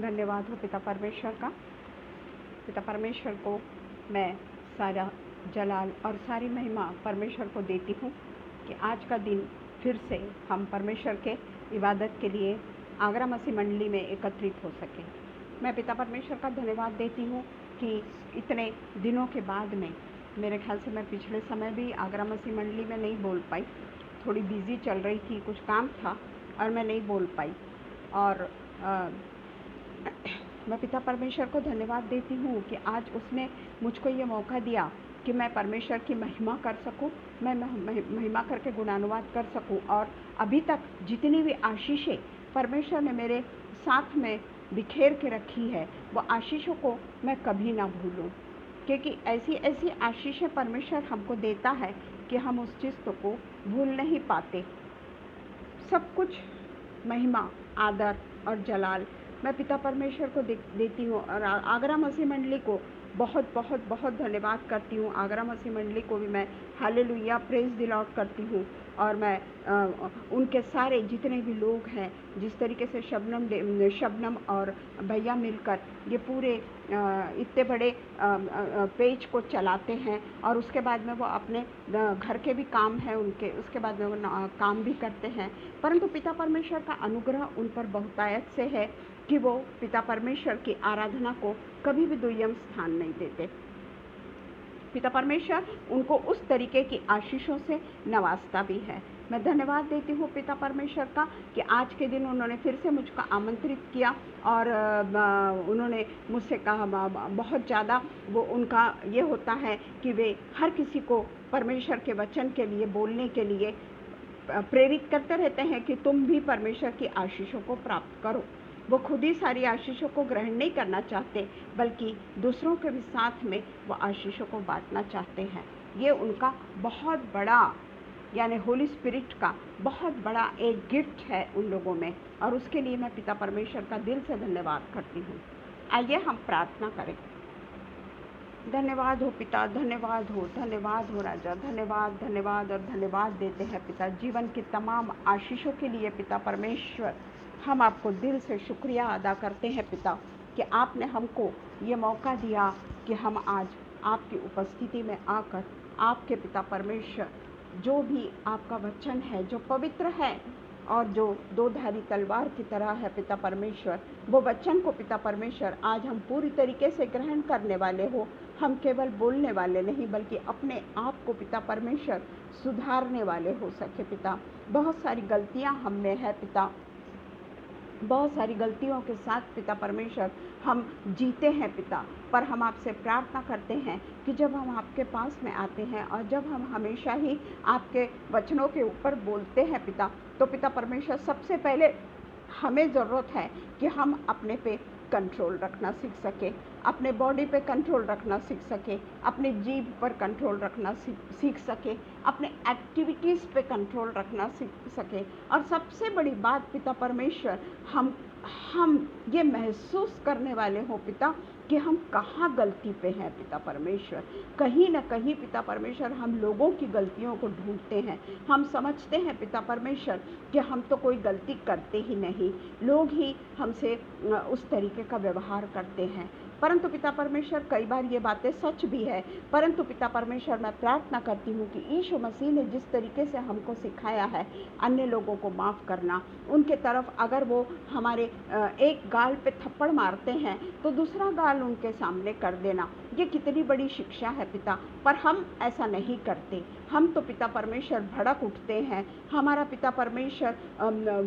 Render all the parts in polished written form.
धन्यवाद हो पिता परमेश्वर का। पिता परमेश्वर को मैं सारा जलाल और सारी महिमा परमेश्वर को देती हूँ कि आज का दिन फिर से हम परमेश्वर के इबादत के लिए आगरा मसीह मंडली में एकत्रित हो सके। मैं पिता परमेश्वर का धन्यवाद देती हूँ कि इतने दिनों के बाद में, मेरे ख्याल से मैं पिछले समय भी आगरा मसीह मंडली में नहीं बोल पाई, थोड़ी बिज़ी चल रही थी, कुछ काम था और मैं नहीं बोल पाई। और मैं पिता परमेश्वर को धन्यवाद देती हूँ कि आज उसने मुझको ये मौका दिया कि मैं परमेश्वर की महिमा कर सकूँ, मैं महिमा करके गुणानुवाद कर सकूँ। और अभी तक जितनी भी आशीषें परमेश्वर ने मेरे साथ में बिखेर के रखी है, वो आशीषों को मैं कभी ना भूलूँ, क्योंकि ऐसी ऐसी आशीषें परमेश्वर हमको देता है कि हम उस चीज़ को भूल नहीं पाते। सब कुछ महिमा, आदर और जलाल मैं पिता परमेश्वर को देती हूँ। और आगरा मसीह मंडली को बहुत बहुत बहुत धन्यवाद करती हूँ। आगरा मसीह मंडली को भी मैं हालेलुया प्रेज द लॉर्ड करती हूँ। और मैं उनके सारे जितने भी लोग हैं, जिस तरीके से शबनम और भैया मिलकर ये पूरे इतने बड़े पेज को चलाते हैं, और उसके बाद में वो अपने घर के भी काम हैं उनके, उसके बाद में वो काम भी करते हैं। परंतु पिता परमेश्वर का अनुग्रह उन पर बहुतायत से है कि वो पिता परमेश्वर की आराधना को कभी भी दुय्यम स्थान नहीं देते। पिता परमेश्वर उनको उस तरीके की आशीषों से नवाजता भी है। मैं धन्यवाद देती हूँ पिता परमेश्वर का कि आज के दिन उन्होंने फिर से मुझको आमंत्रित किया और उन्होंने मुझसे कहा, बहुत ज़्यादा वो उनका ये होता है कि वे हर किसी को परमेश्वर के वचन के लिए बोलने के लिए प्रेरित करते रहते हैं कि तुम भी परमेश्वर की आशीषों को प्राप्त करो। वो खुद ही सारी आशीषों को ग्रहण नहीं करना चाहते, बल्कि दूसरों के भी साथ में वो आशीषों को बांटना चाहते हैं। ये उनका बहुत बड़ा, यानी होली स्पिरिट का बहुत बड़ा एक गिफ्ट है उन लोगों में, और उसके लिए मैं पिता परमेश्वर का दिल से धन्यवाद करती हूँ। आइए हम प्रार्थना करें। धन्यवाद हो पिता, धन्यवाद हो राजा, धन्यवाद धन्यवाद और धन्यवाद देते हैं पिता जीवन की तमाम आशीषों के लिए। पिता परमेश्वर, हम आपको दिल से शुक्रिया अदा करते हैं पिता कि आपने हमको ये मौका दिया कि हम आज आपकी उपस्थिति में आकर आपके पिता परमेश्वर जो भी आपका वचन है, जो पवित्र है और जो दो धारी तलवार की तरह है पिता परमेश्वर, वो वचन को पिता परमेश्वर आज हम पूरी तरीके से ग्रहण करने वाले हो। हम केवल बोलने वाले नहीं, बल्कि अपने आप को पिता परमेश्वर सुधारने वाले हो सके पिता। बहुत सारी गलतियां हम में है पिता, बहुत सारी गलतियों के साथ पिता परमेश्वर हम जीते हैं पिता, पर हम आपसे प्रार्थना करते हैं कि जब हम आपके पास में आते हैं और जब हम हमेशा ही आपके वचनों के ऊपर बोलते हैं पिता, तो पिता परमेश्वर सबसे पहले हमें ज़रूरत है कि हम अपने पे कंट्रोल रखना सीख सके, अपने बॉडी पे कंट्रोल रखना सीख सके, अपने जीभ पर कंट्रोल रखना सीख सके, अपने एक्टिविटीज़ पे कंट्रोल रखना सीख सके। और सबसे बड़ी बात पिता परमेश्वर, हम ये महसूस करने वाले हो पिता कि हम कहाँ गलती पे हैं पिता परमेश्वर। कहीं ना कहीं पिता परमेश्वर हम लोगों की गलतियों को ढूंढते हैं। हम समझते हैं पिता परमेश्वर कि हम तो कोई गलती करते ही नहीं, लोग ही हमसे उस तरीके का व्यवहार करते हैं। परंतु पिता परमेश्वर कई बार ये बातें सच भी है, परंतु पिता परमेश्वर मैं प्रार्थना करती हूँ कि यीशु मसीह ने जिस तरीके से हमको सिखाया है अन्य लोगों को माफ़ करना, उनके तरफ अगर वो हमारे एक गाल पे थप्पड़ मारते हैं तो दूसरा गाल उनके सामने कर देना, ये कितनी बड़ी शिक्षा है पिता। पर हम ऐसा नहीं करते, हम तो पिता परमेश्वर भड़क उठते हैं, हमारा पिता परमेश्वर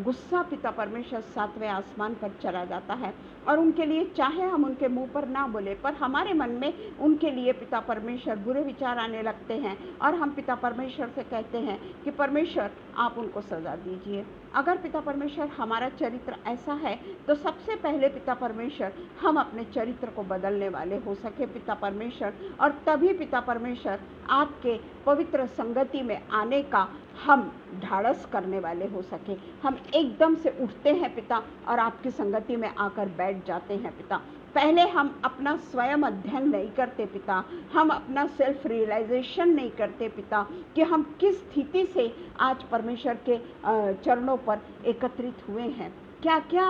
गुस्सा पिता परमेश्वर 7वें आसमान पर चला जाता है, और उनके लिए चाहे हम उनके मुंह पर ना बोले, पर हमारे मन में उनके लिए पिता परमेश्वर बुरे विचार आने लगते हैं, और हम पिता परमेश्वर से कहते हैं कि परमेश्वर आप उनको सज़ा दीजिए। अगर पिता परमेश्वर हमारा चरित्र ऐसा है, तो सबसे पहले पिता परमेश्वर हम अपने चरित्र को बदलने वाले हो सके पिता परमेश्वर, और तभी पिता परमेश्वर आपके पवित्र संगति में आने का हम ढाढ़स करने वाले हो सके। हम एकदम से उठते हैं पिता और आपकी संगति में आकर बैठ जाते हैं पिता। पहले हम अपना स्वयं अध्ययन नहीं करते पिता, हम अपना सेल्फ रियलाइजेशन नहीं करते पिता कि हम किस स्थिति से आज परमेश्वर के चरणों पर एकत्रित हुए हैं, क्या क्या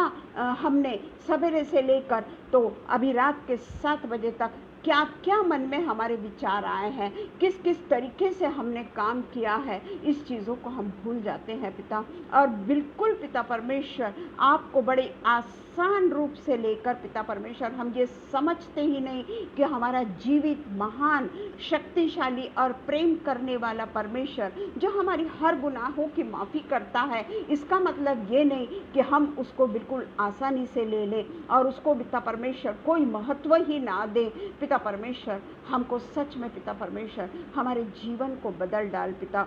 हमने सवेरे से लेकर तो अभी रात के 7 बजे तक क्या क्या मन में हमारे विचार आए हैं, किस किस तरीके से हमने काम किया है, इस चीज़ों को हम भूल जाते हैं पिता। और बिल्कुल पिता परमेश्वर आपको बड़े आसान रूप से लेकर पिता परमेश्वर हम ये समझते ही नहीं कि हमारा जीवित महान शक्तिशाली और प्रेम करने वाला परमेश्वर जो हमारी हर गुनाहों की माफ़ी करता है, इसका मतलब ये नहीं कि हम उसको बिल्कुल आसानी से ले लें और उसको पिता परमेश्वर कोई महत्व ही ना दें। पिता परमेश्वर हमको सच में पिता परमेश्वर हमारे जीवन को बदल डाल पिता।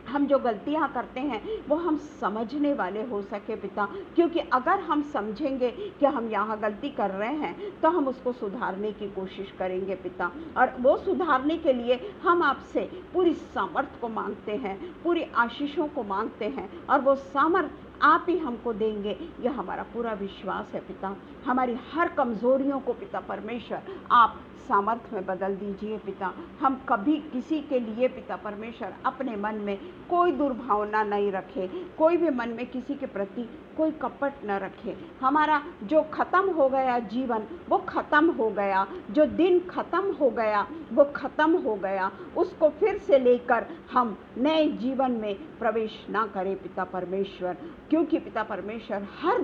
हम जो गलतियां करते हैं वो हम समझने वाले हो सके पिता, क्योंकि अगर हम समझेंगे कि हम यहाँ गलती कर रहे हैं तो हम उसको सुधारने की कोशिश करेंगे पिता। और वो सुधारने के लिए हम आपसे पूरी सामर्थ को मांगते हैं, पूरी आशीषों को मांगते हैं, और वो सामर्थ आप ही हमको देंगे, यह हमारा पूरा विश्वास है पिता। हमारी हर कमज़ोरियों को पिता परमेश्वर आप सामर्थ्य में बदल दीजिए पिता। हम कभी किसी के लिए पिता परमेश्वर अपने मन में कोई दुर्भावना नहीं रखे, कोई भी मन में किसी के प्रति कोई कपट न रखे। हमारा जो ख़त्म हो गया जीवन वो ख़त्म हो गया, जो दिन ख़त्म हो गया वो ख़त्म हो गया, उसको फिर से लेकर हम नए जीवन में प्रवेश ना करें पिता परमेश्वर। क्योंकि पिता परमेश्वर हर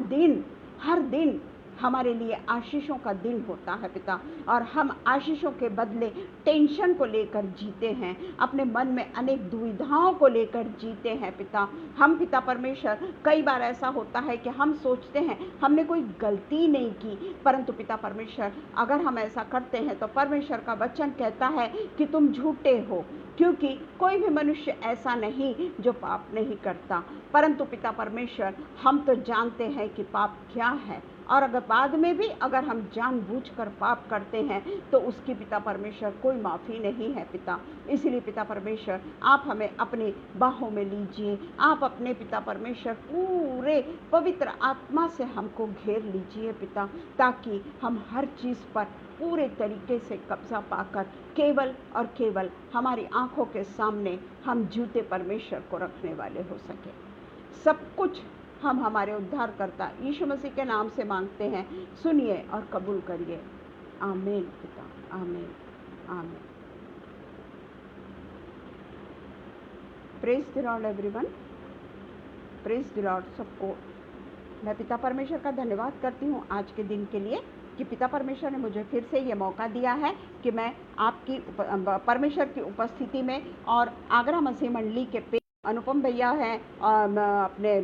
दिन हमारे लिए आशीषों का दिन होता है पिता, और हम आशीषों के बदले टेंशन को लेकर जीते हैं, अपने मन में अनेक दुविधाओं को लेकर जीते हैं पिता। हम पिता परमेश्वर कई बार ऐसा होता है कि हम सोचते हैं हमने कोई गलती नहीं की, परंतु पिता परमेश्वर अगर हम ऐसा करते हैं तो परमेश्वर का वचन कहता है कि तुम झूठे हो, क्योंकि कोई भी मनुष्य ऐसा नहीं जो पाप नहीं करता। परंतु पिता परमेश्वर हम तो जानते हैं कि पाप क्या है, और अगर बाद में भी अगर हम जानबूझकर पाप करते हैं तो उसकी पिता परमेश्वर कोई माफ़ी नहीं है पिता। इसलिए पिता परमेश्वर आप हमें अपनी बाहों में लीजिए, आप अपने पिता परमेश्वर पूरे पवित्र आत्मा से हमको घेर लीजिए पिता, ताकि हम हर चीज़ पर पूरे तरीके से कब्जा पाकर केवल और केवल हमारी आंखों के सामने हम जूते परमेश्वर को रखने वाले हो सके। सब कुछ हम हमारे उद्धारकर्ता यीशु मसीह के नाम से मांगते हैं, सुनिए और कबूल करिए। आमीन पिता, आमीन, आमीन। Praise the Lord everyone, praise the Lord सबको। मैं पिता परमेश्वर का धन्यवाद करती हूँ आज के दिन के लिए कि पिता परमेश्वर ने मुझे फिर से ये मौका दिया है कि मैं आपकी परमेश्वर की उपस्थिति में और आगरा मसीह मंडली के अनुपम भैया हैं, अपने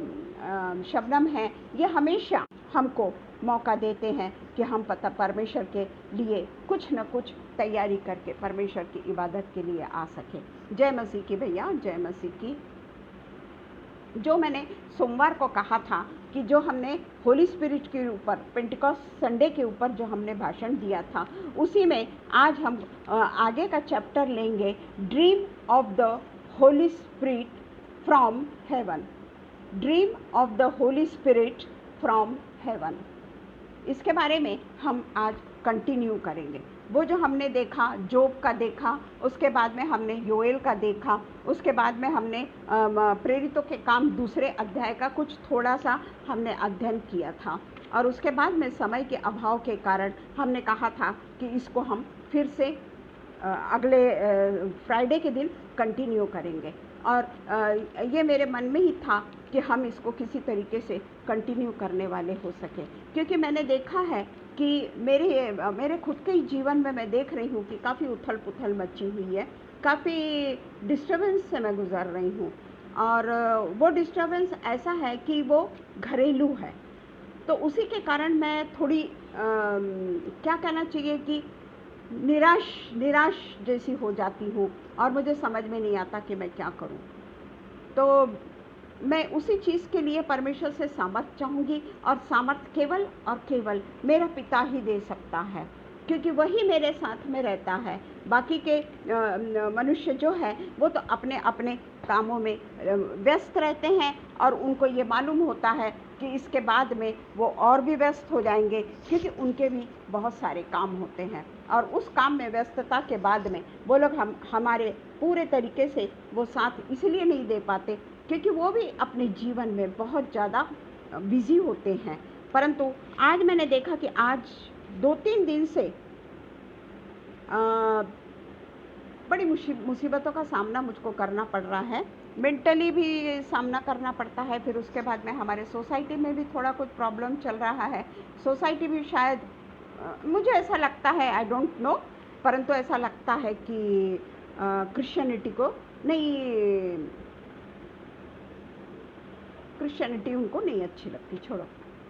शबनम हैं, ये हमेशा हमको मौका देते हैं कि हम पता परमेश्वर के लिए कुछ न कुछ तैयारी करके परमेश्वर की इबादत के लिए आ सके। जय मसीह की भैया, जय मसीह की। जो मैंने सोमवार को कहा था कि जो हमने होली स्पिरिट के ऊपर पेंटिकॉस्ट संडे के ऊपर जो हमने भाषण दिया था, उसी में आज हम आगे का चैप्टर लेंगे, dream of the Holi spirit from heaven. Dream of the Holi spirit from heaven, इसके बारे में हम आज कंटिन्यू करेंगे। वो जो हमने देखा, जोब का देखा, उसके बाद में हमने योएल का देखा, उसके बाद में हमने प्रेरितों के काम दूसरे अध्याय का कुछ थोड़ा सा हमने अध्ययन किया था, और उसके बाद में समय के अभाव के कारण हमने कहा था कि इसको हम फिर से अगले फ्राइडे के दिन कंटिन्यू करेंगे। और ये मेरे मन में ही था कि हम इसको किसी तरीके से कंटिन्यू करने वाले हो सके, क्योंकि मैंने देखा है कि मेरे खुद के ही जीवन में मैं देख रही हूँ कि काफ़ी उथल पुथल मची हुई है, काफ़ी डिस्टर्बेंस से मैं गुजर रही हूँ, और वो डिस्टर्बेंस ऐसा है कि वो घरेलू है। तो उसी के कारण मैं थोड़ी क्या कहना चाहिए कि निराश जैसी हो जाती हूँ, और मुझे समझ में नहीं आता कि मैं क्या करूँ। तो मैं उसी चीज़ के लिए परमेश्वर से सामर्थ चाहूँगी, और सामर्थ केवल और केवल मेरा पिता ही दे सकता है, क्योंकि वही मेरे साथ में रहता है। बाकी के मनुष्य जो है वो तो अपने अपने कामों में व्यस्त रहते हैं, और उनको ये मालूम होता है कि इसके बाद में वो और भी व्यस्त हो जाएंगे, क्योंकि उनके भी बहुत सारे काम होते हैं, और उस काम में व्यस्तता के बाद में वो लोग हमारे पूरे तरीके से वो साथ इसलिए नहीं दे पाते क्योंकि वो भी अपने जीवन में बहुत ज़्यादा बिजी होते हैं। परंतु आज मैंने देखा कि आज 2-3 दिन से बड़ी मुसीबतों का सामना मुझको करना पड़ रहा है, मेंटली भी सामना करना पड़ता है। फिर उसके बाद में हमारे सोसाइटी में भी थोड़ा कुछ प्रॉब्लम चल रहा है। सोसाइटी भी शायद मुझे ऐसा लगता है, आई डोंट नो, परंतु ऐसा लगता है कि क्रिश्चियनिटी को नहीं, क्रिश्चियनिटी उनको नहीं अच्छी लगती, छोड़ो।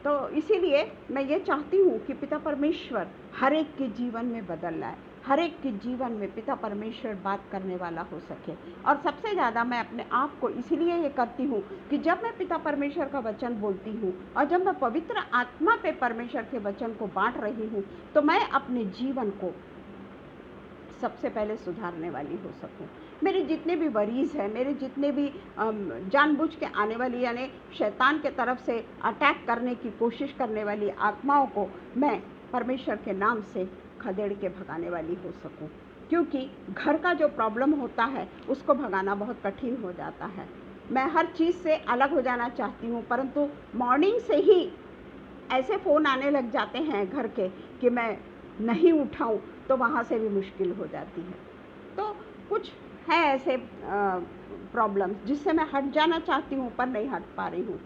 तो इसीलिए मैं ये चाहती हूँ कि पिता परमेश्वर हर एक के जीवन में बदल लाए, हर एक के जीवन में पिता परमेश्वर बात करने वाला हो सके। और सबसे ज़्यादा मैं अपने आप को इसलिए ये करती हूँ कि जब मैं पिता परमेश्वर का वचन बोलती हूँ और जब मैं पवित्र आत्मा पे परमेश्वर के वचन को बांट रही हूँ, तो मैं अपने जीवन को सबसे पहले सुधारने वाली हो सकूं। मेरे जितने भी वरीज हैं, मेरे जितने भी जानबूझ के आने वाली यानी शैतान के तरफ से अटैक करने की कोशिश करने वाली आत्माओं को मैं परमेश्वर के नाम से खदेड़ के भगाने वाली हो सकूं। क्योंकि घर का जो प्रॉब्लम होता है उसको भगाना बहुत कठिन हो जाता है। मैं हर चीज़ से अलग हो जाना चाहती हूँ, परंतु मॉर्निंग से ही ऐसे फ़ोन आने लग जाते हैं घर के कि मैं नहीं उठाऊं तो वहाँ से भी मुश्किल हो जाती है। तो कुछ है ऐसे प्रॉब्लम जिससे मैं हट जाना चाहती हूँ पर नहीं हट पा रही हूँ।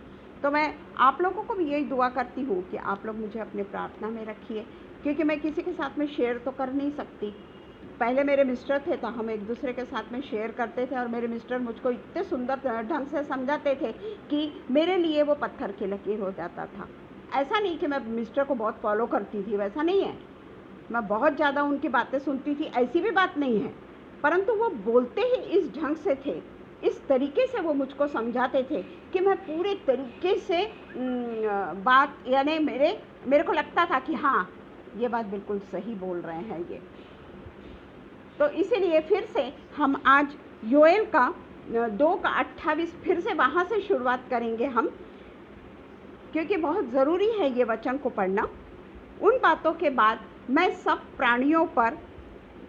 तो मैं आप लोगों को भी यही दुआ करती हूँ कि आप लोग मुझे अपने प्रार्थना में रखिए, क्योंकि मैं किसी के साथ में शेयर तो कर नहीं सकती। पहले मेरे मिस्टर थे तो हम एक दूसरे के साथ में शेयर करते थे और मेरे मिस्टर मुझको इतने सुंदर ढंग से समझाते थे कि मेरे लिए वो पत्थर की लकीर हो जाता था। ऐसा नहीं कि मैं मिस्टर को बहुत फॉलो करती थी, वैसा नहीं है, मैं बहुत ज़्यादा उनकी बातें सुनती थी, ऐसी भी बात नहीं है, परंतु वो बोलते ही इस ढंग से थे, इस तरीके से वो मुझको समझाते थे कि मैं पूरे तरीके से बात यानी मेरे को लगता था कि हाँ ये बात बिल्कुल सही बोल रहे हैं ये। तो इसीलिए फिर से हम आज योएल का 2:28 फिर से वहाँ से शुरुआत करेंगे हम, क्योंकि बहुत ज़रूरी है ये वचन को पढ़ना। उन बातों के बाद मैं सब प्राणियों पर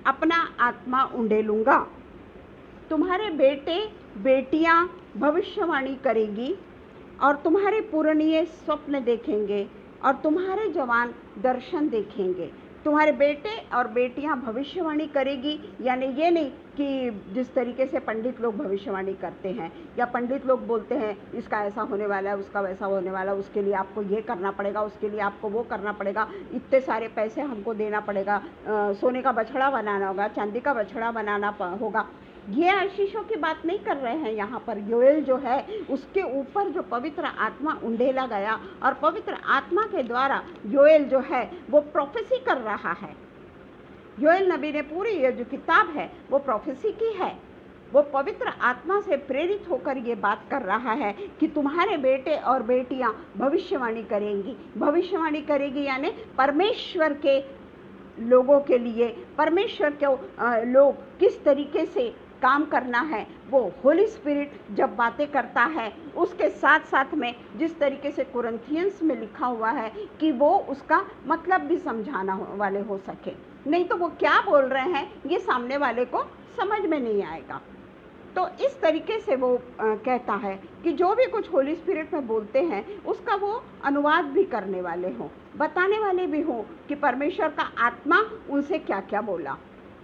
अपना आत्मा उंडेलूँगा, तुम्हारे बेटे बेटियां भविष्यवाणी करेंगी और तुम्हारे पुरनिये स्वप्न देखेंगे और तुम्हारे जवान दर्शन देखेंगे। तुम्हारे बेटे और बेटियां भविष्यवाणी करेगी, यानी ये नहीं कि जिस तरीके से पंडित लोग भविष्यवाणी करते हैं या पंडित लोग बोलते हैं इसका ऐसा होने वाला है, उसका वैसा होने वाला है, उसके लिए आपको ये करना पड़ेगा, उसके लिए आपको वो करना पड़ेगा, इतने सारे पैसे हमको देना पड़ेगा, सोने का बछड़ा बनाना होगा, चांदी का बछड़ा बनाना होगा। ये आशीषों की बात नहीं कर रहे हैं यहाँ पर। योएल जो है उसके ऊपर जो पवित्र आत्मा उंडेला गया और पवित्र आत्मा के द्वारा योएल जो है वो प्रोफेसी कर रहा है। योएल नबी ने पूरी ये जो किताब है वो प्रोफेसी की है, वो पवित्र आत्मा से प्रेरित होकर ये बात कर रहा है कि तुम्हारे बेटे और बेटियां भविष्यवाणी करेंगी। भविष्यवाणी करेगी यानी परमेश्वर के लोगों के लिए, परमेश्वर के लोग किस तरीके से काम करना है, वो होली स्पिरिट जब बातें करता है उसके साथ साथ में जिस तरीके से कुरिन्थियंस में लिखा हुआ है कि वो उसका मतलब भी समझाना वाले हो सके, नहीं तो वो क्या बोल रहे हैं ये सामने वाले को समझ में नहीं आएगा। तो इस तरीके से वो कहता है कि जो भी कुछ होली स्पिरिट में बोलते हैं उसका वो अनुवाद भी करने वाले हों, बताने वाले भी हों कि परमेश्वर का आत्मा उनसे क्या क्या बोला।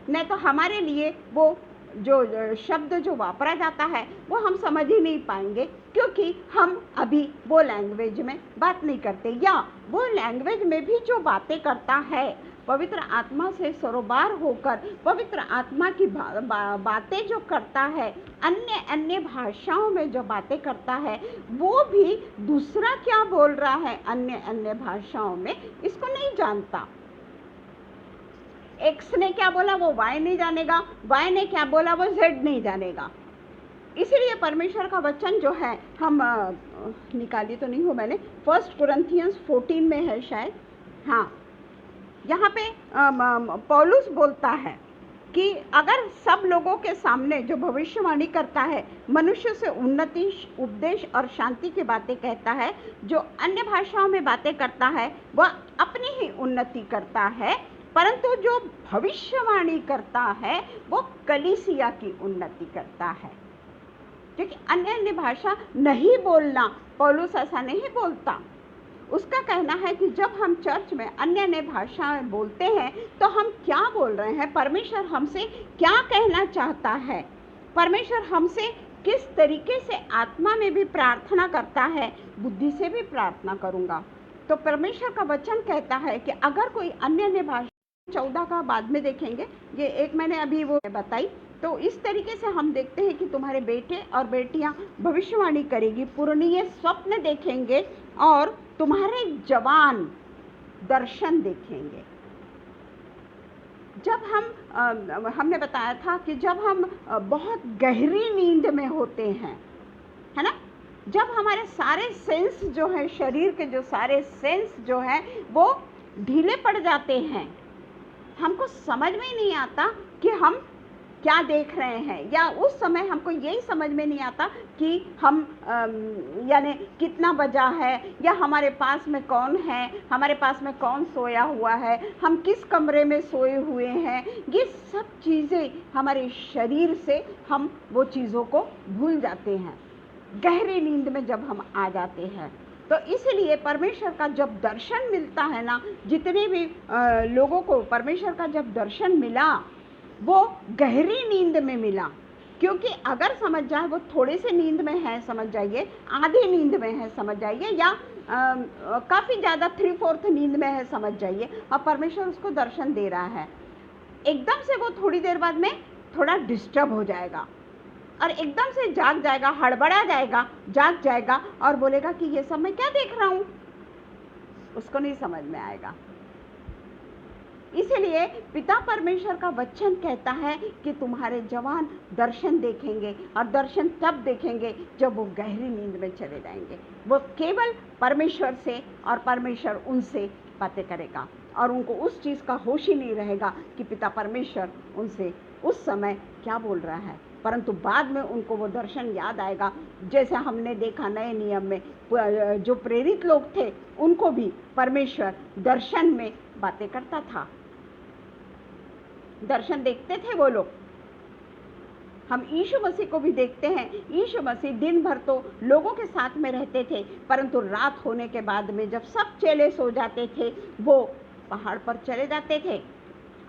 नहीं तो हमारे लिए वो जो शब्द जो वापरा जाता है वो हम समझ ही नहीं पाएंगे, क्योंकि हम अभी वो लैंग्वेज में बात नहीं करते, या वो लैंग्वेज में भी जो बातें करता है पवित्र आत्मा से सरोबार होकर पवित्र आत्मा की बातें जो करता है, अन्य अन्य भाषाओं में जो बातें करता है, वो भी दूसरा क्या बोल रहा है अन्य अन्य भाषाओं में इसको नहीं जानता। एक्स ने क्या बोला वो वाई नहीं जानेगा, वाई ने क्या बोला वो जेड नहीं जानेगा। इसीलिए परमेश्वर का वचन जो है हम निकाली तो नहीं हो मैंने, 1 कुरिन्थियंस 14 में है शायद, हाँ, यहाँ पे पौलुस बोलता है कि अगर सब लोगों के सामने जो भविष्यवाणी करता है मनुष्य से उन्नति, उपदेश और शांति की बातें कहता है, जो अन्य भाषाओं में बातें करता है वह अपनी ही उन्नति करता है, परंतु जो भविष्यवाणी करता है वो कलीसिया की उन्नति करता है। क्योंकि अन्य अन्य भाषा नहीं बोलना पौलुस ऐसा नहीं बोलता। उसका कहना है कि जब हम चर्च में अन्य अन्य भाषाएं बोलते हैं तो हम क्या बोल रहे हैं, परमेश्वर हमसे क्या कहना चाहता है, परमेश्वर हमसे किस तरीके से आत्मा में भी प्रार्थना करता है, बुद्धि से भी प्रार्थना करूंगा। तो परमेश्वर का वचन कहता है कि अगर कोई अन्य अन्य भाषा, 14 का बाद में देखेंगे, ये एक मैंने अभी वो बताई, तो इस तरीके से हम देखते हैं कि तुम्हारे बेटे और बेटियां भविष्यवाणी करेगी, पूर्णीय स्वप्न देखेंगे और तुम्हारे जवान दर्शन देखेंगे। जब हमने बताया था कि जब हम बहुत गहरी नींद में होते हैं, है ना, जब हमारे सारे सेंस जो है, शरीर के जो सारे सेंस जो है वो ढीले पड़ जाते हैं, हमको समझ में नहीं आता कि हम क्या देख रहे हैं, या उस समय हमको यही समझ में नहीं आता कि हम यानी कितना बजा है, या हमारे पास में कौन है, हमारे पास में कौन सोया हुआ है, हम किस कमरे में सोए हुए हैं। ये सब चीज़ें हमारे शरीर से हम वो चीज़ों को भूल जाते हैं गहरी नींद में जब हम आ जाते हैं। तो इसलिए परमेश्वर का जब दर्शन मिलता है ना, जितने भी लोगों को परमेश्वर का जब दर्शन मिला वो गहरी नींद में मिला, क्योंकि अगर समझ जाए वो थोड़े से नींद में है समझ जाइए, आधी नींद में है समझ जाइए, या काफ़ी ज़्यादा 3/4 नींद में है समझ जाइए, और परमेश्वर उसको दर्शन दे रहा है, एकदम से वो थोड़ी देर बाद में थोड़ा डिस्टर्ब हो जाएगा और एकदम से जाग जाएगा, हड़बड़ा जाएगा, जाग जाएगा और बोलेगा कि ये सब मैं क्या देख रहा हूँ, उसको नहीं समझ में आएगा। इसलिए पिता परमेश्वर का वचन कहता है कि तुम्हारे जवान दर्शन देखेंगे, और दर्शन तब देखेंगे जब वो गहरी नींद में चले जाएंगे। वो केवल परमेश्वर से और परमेश्वर उनसे बातें करेगा, और उनको उस चीज़ का होश ही नहीं रहेगा कि पिता परमेश्वर उनसे उस समय क्या बोल रहा है, परंतु बाद में उनको वो दर्शन याद आएगा। जैसे हमने देखा नए नियम में जो प्रेरित लोग थे उनको भी परमेश्वर दर्शन में बातें करता था, दर्शन देखते थे वो लोग। हम यीशु मसीह को भी देखते हैं, यीशु मसीह दिन भर तो लोगों के साथ में रहते थे, परंतु रात होने के बाद में जब सब चेले सो जाते थे वो पहाड़ पर चले जाते थे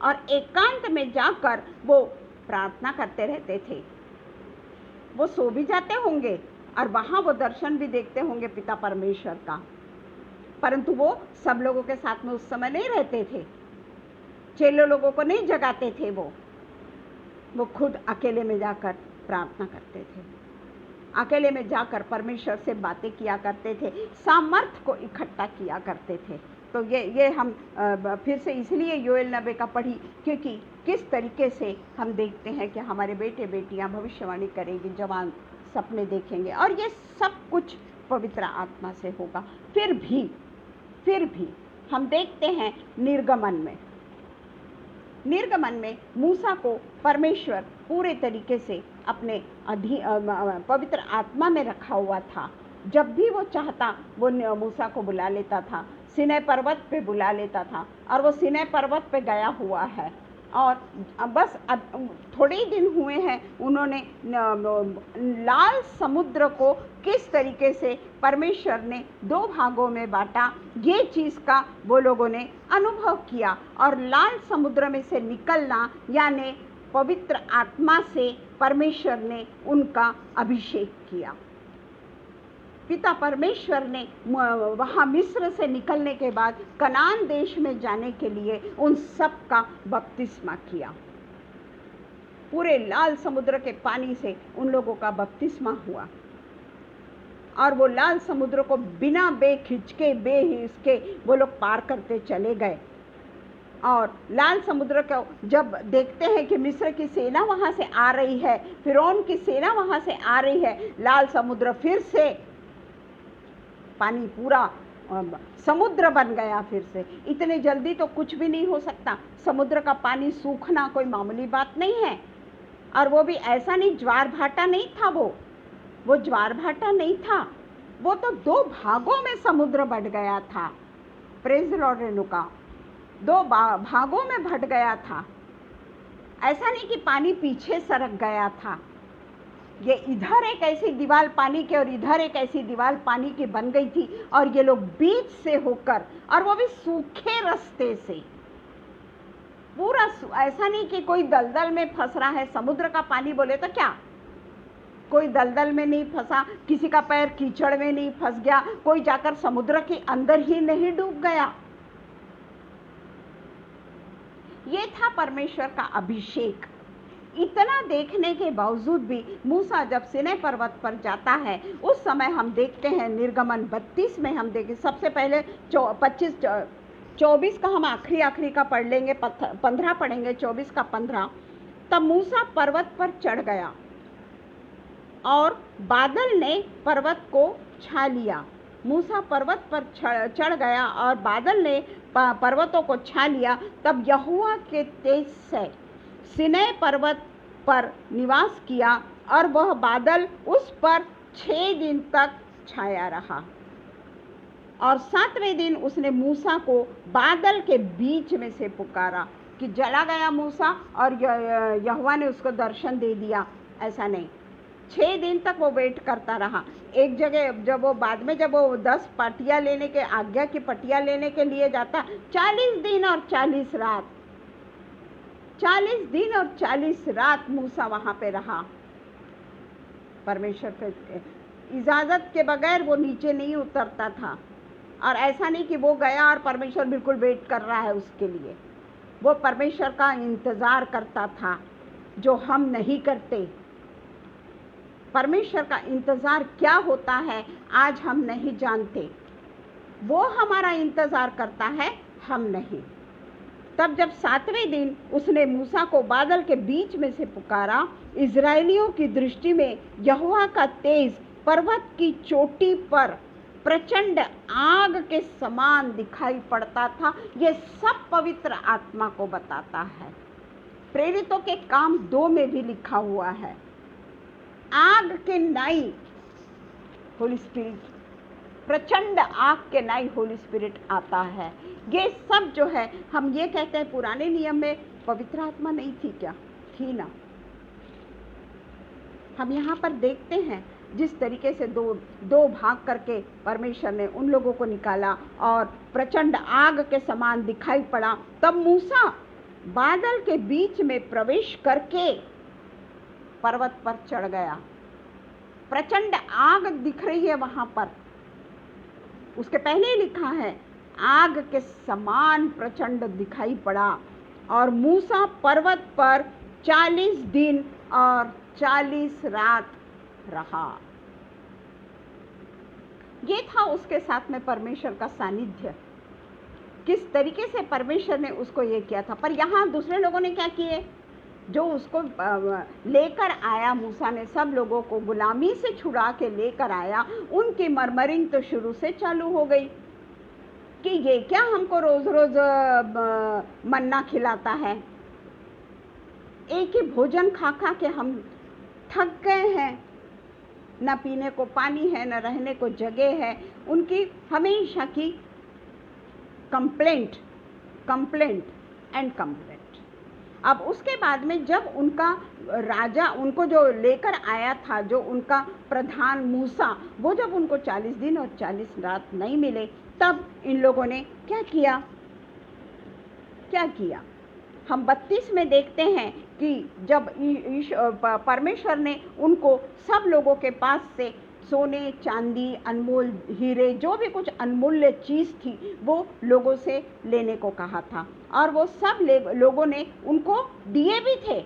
और एकांत में जाकर वो प्रार्थना करते रहते थे। वो सो भी जाते होंगे और वहाँ वो दर्शन भी देखते होंगे पिता परमेश्वर का, परंतु वो सब लोगों के साथ में उस समय नहीं रहते थे, चेले लोगों को नहीं जगाते थे, वो खुद अकेले में जाकर प्रार्थना करते थे, अकेले में जाकर परमेश्वर से बातें किया करते थे, सामर्थ्य को इकट्ठा किया करते थे। तो ये हम फिर से इसलिए योएल 90 का पढ़ी, क्योंकि किस तरीके से हम देखते हैं कि हमारे बेटे बेटियां भविष्यवाणी करेंगे, जवान सपने देखेंगे, और ये सब कुछ पवित्र आत्मा से होगा। फिर भी हम देखते हैं निर्गमन में मूसा को परमेश्वर पूरे तरीके से अपने पवित्र आत्मा में रखा हुआ था। जब भी वो चाहता वो मूसा को बुला लेता था, सीनै पर्वत पे बुला लेता था, और वो सीनै पर्वत पे गया हुआ है। और बस थोड़े ही दिन हुए हैं उन्होंने लाल समुद्र को किस तरीके से परमेश्वर ने 2 भागों में बांटा, ये चीज़ का वो लोगों ने अनुभव किया, और लाल समुद्र में से निकलना यानी पवित्र आत्मा से परमेश्वर ने उनका अभिषेक किया। पिता परमेश्वर ने वहाँ मिस्र से निकलने के बाद कनान देश में जाने के लिए उन सब का बपतिस्मा किया। पूरे लाल समुद्र के पानी से उन लोगों का बपतिस्मा हुआ, और वो लाल समुद्र को बिना बेखिचके बेहिचके वो लोग पार करते चले गए। और लाल समुद्र को जब देखते हैं कि मिस्र की सेना वहाँ से आ रही है, फिरौन की सेना वहाँ से आ रही है, लाल समुद्र फिर से पानी पूरा समुद्र बन गया फिर से। इतने जल्दी तो कुछ भी नहीं हो सकता, समुद्र का पानी सूखना कोई मामूली बात नहीं है। और वो भी ऐसा नहीं, ज्वार भाटा नहीं था, वो ज्वार भाटा नहीं था, वो तो 2 भागों में समुद्र बढ़ गया था। प्रेज़ द लॉर्ड रेणुका, 2 भागों में बढ़ गया था। ऐसा नहीं कि पानी पीछे सरक गया था, ये इधर एक ऐसी दीवार पानी की और इधर एक ऐसी दीवार पानी की बन गई थी, और ये लोग बीच से होकर, और वो भी सूखे रास्ते से, पूरा ऐसा नहीं कि कोई दलदल में फंस रहा है। समुद्र का पानी बोले तो क्या, कोई दलदल में नहीं फंसा, किसी का पैर कीचड़ में नहीं फंस गया, कोई जाकर समुद्र के अंदर ही नहीं डूब गया। ये था परमेश्वर का अभिषेक। इतना देखने के बावजूद भी मूसा जब सिनै पर्वत पर जाता है, उस समय हम देखते हैं निर्गमन 32 में हम देखें, सबसे पहले 24 का हम आखिरी का पढ़ लेंगे, 15 पढ़ेंगे, 24 का 15। तब मूसा पर्वत पर चढ़ गया और बादल ने पर्वत को छा लिया। मूसा पर्वत पर चढ़ गया और बादल ने पर्वतों को छा लिया। तब यहोवा के तेज से सिनै पर्वत पर निवास किया और वह बादल उस पर 6 दिन तक छाया रहा। और 7वें दिन उसने मूसा को बादल के बीच में से पुकारा कि चला गया मूसा और यहोवा ने उसको दर्शन दे दिया, ऐसा नहीं। 6 दिन तक वो वेट करता रहा। एक जगह जब वो बाद में जब वो 10 पटिया लेने के, आज्ञा की पटिया लेने के लिए जाता, 40 दिन और 40 रात, 40 दिन और 40 रात मूसा वहाँ पे रहा। परमेश्वर के इजाज़त के बगैर वो नीचे नहीं उतरता था। और ऐसा नहीं कि वो गया और परमेश्वर बिल्कुल वेट कर रहा है उसके लिए, वो परमेश्वर का इंतज़ार करता था, जो हम नहीं करते। परमेश्वर का इंतज़ार क्या होता है आज हम नहीं जानते। वो हमारा इंतज़ार करता है, हम नहीं। तब जब 7वें दिन उसने मूसा को बादल के बीच में से पुकारा, इज़राइलियों की दृष्टि में यहोवा का तेज पर्वत की चोटी पर प्रचंड आग के समान दिखाई पड़ता था। ये सब पवित्र आत्मा को बताता है। प्रेरितों के काम 2 में भी लिखा हुआ है, आग के नाई होली स्पिरिट, प्रचंड आग के नाई होली स्पिरिट आता है। ये सब जो है, हम ये कहते हैं पुराने नियम में पवित्र आत्मा नहीं थी क्या? थी ना। हम यहाँ पर देखते हैं जिस तरीके से दो भाग करके परमेश्वर ने उन लोगों को निकाला और प्रचंड आग के समान दिखाई पड़ा। तब मूसा बादल के बीच में प्रवेश करके पर्वत पर चढ़ गया। प्रचंड आग दिख रही है वहां पर, उसके पहले ही लिखा है आग के समान प्रचंड दिखाई पड़ा। और मूसा पर्वत पर 40 दिन और 40 रात रहा। ये था उसके साथ में परमेश्वर का सानिध्य। किस तरीके से परमेश्वर ने उसको ये किया था। पर यहाँ दूसरे लोगों ने क्या किए, जो उसको लेकर आया, मूसा ने सब लोगों को गुलामी से छुड़ा के लेकर आया, उनकी मरमरिंग तो शुरू से चालू हो गई कि ये क्या हमको रोज रोज मन्ना खिलाता है। एक ही भोजन खा खा के हम थक गए हैं, न पीने को पानी है, न रहने को जगह है। उनकी हमेशा की कंप्लेंट एंड कंप्लेंट। अब उसके बाद में जब उनका राजा उनको जो लेकर आया था, जो उनका प्रधान मूसा, वो जब उनको 40 दिन और 40 रात नहीं मिले, तब इन लोगों ने क्या किया। हम 32 में देखते हैं कि जब परमेश्वर ने उनको सब लोगों के पास से सोने, चांदी, अनमोल हीरे, जो भी कुछ अनमूल्य चीज़ थी, वो लोगों से लेने को कहा था। और वो सब लोगों ने उनको दिए भी थे।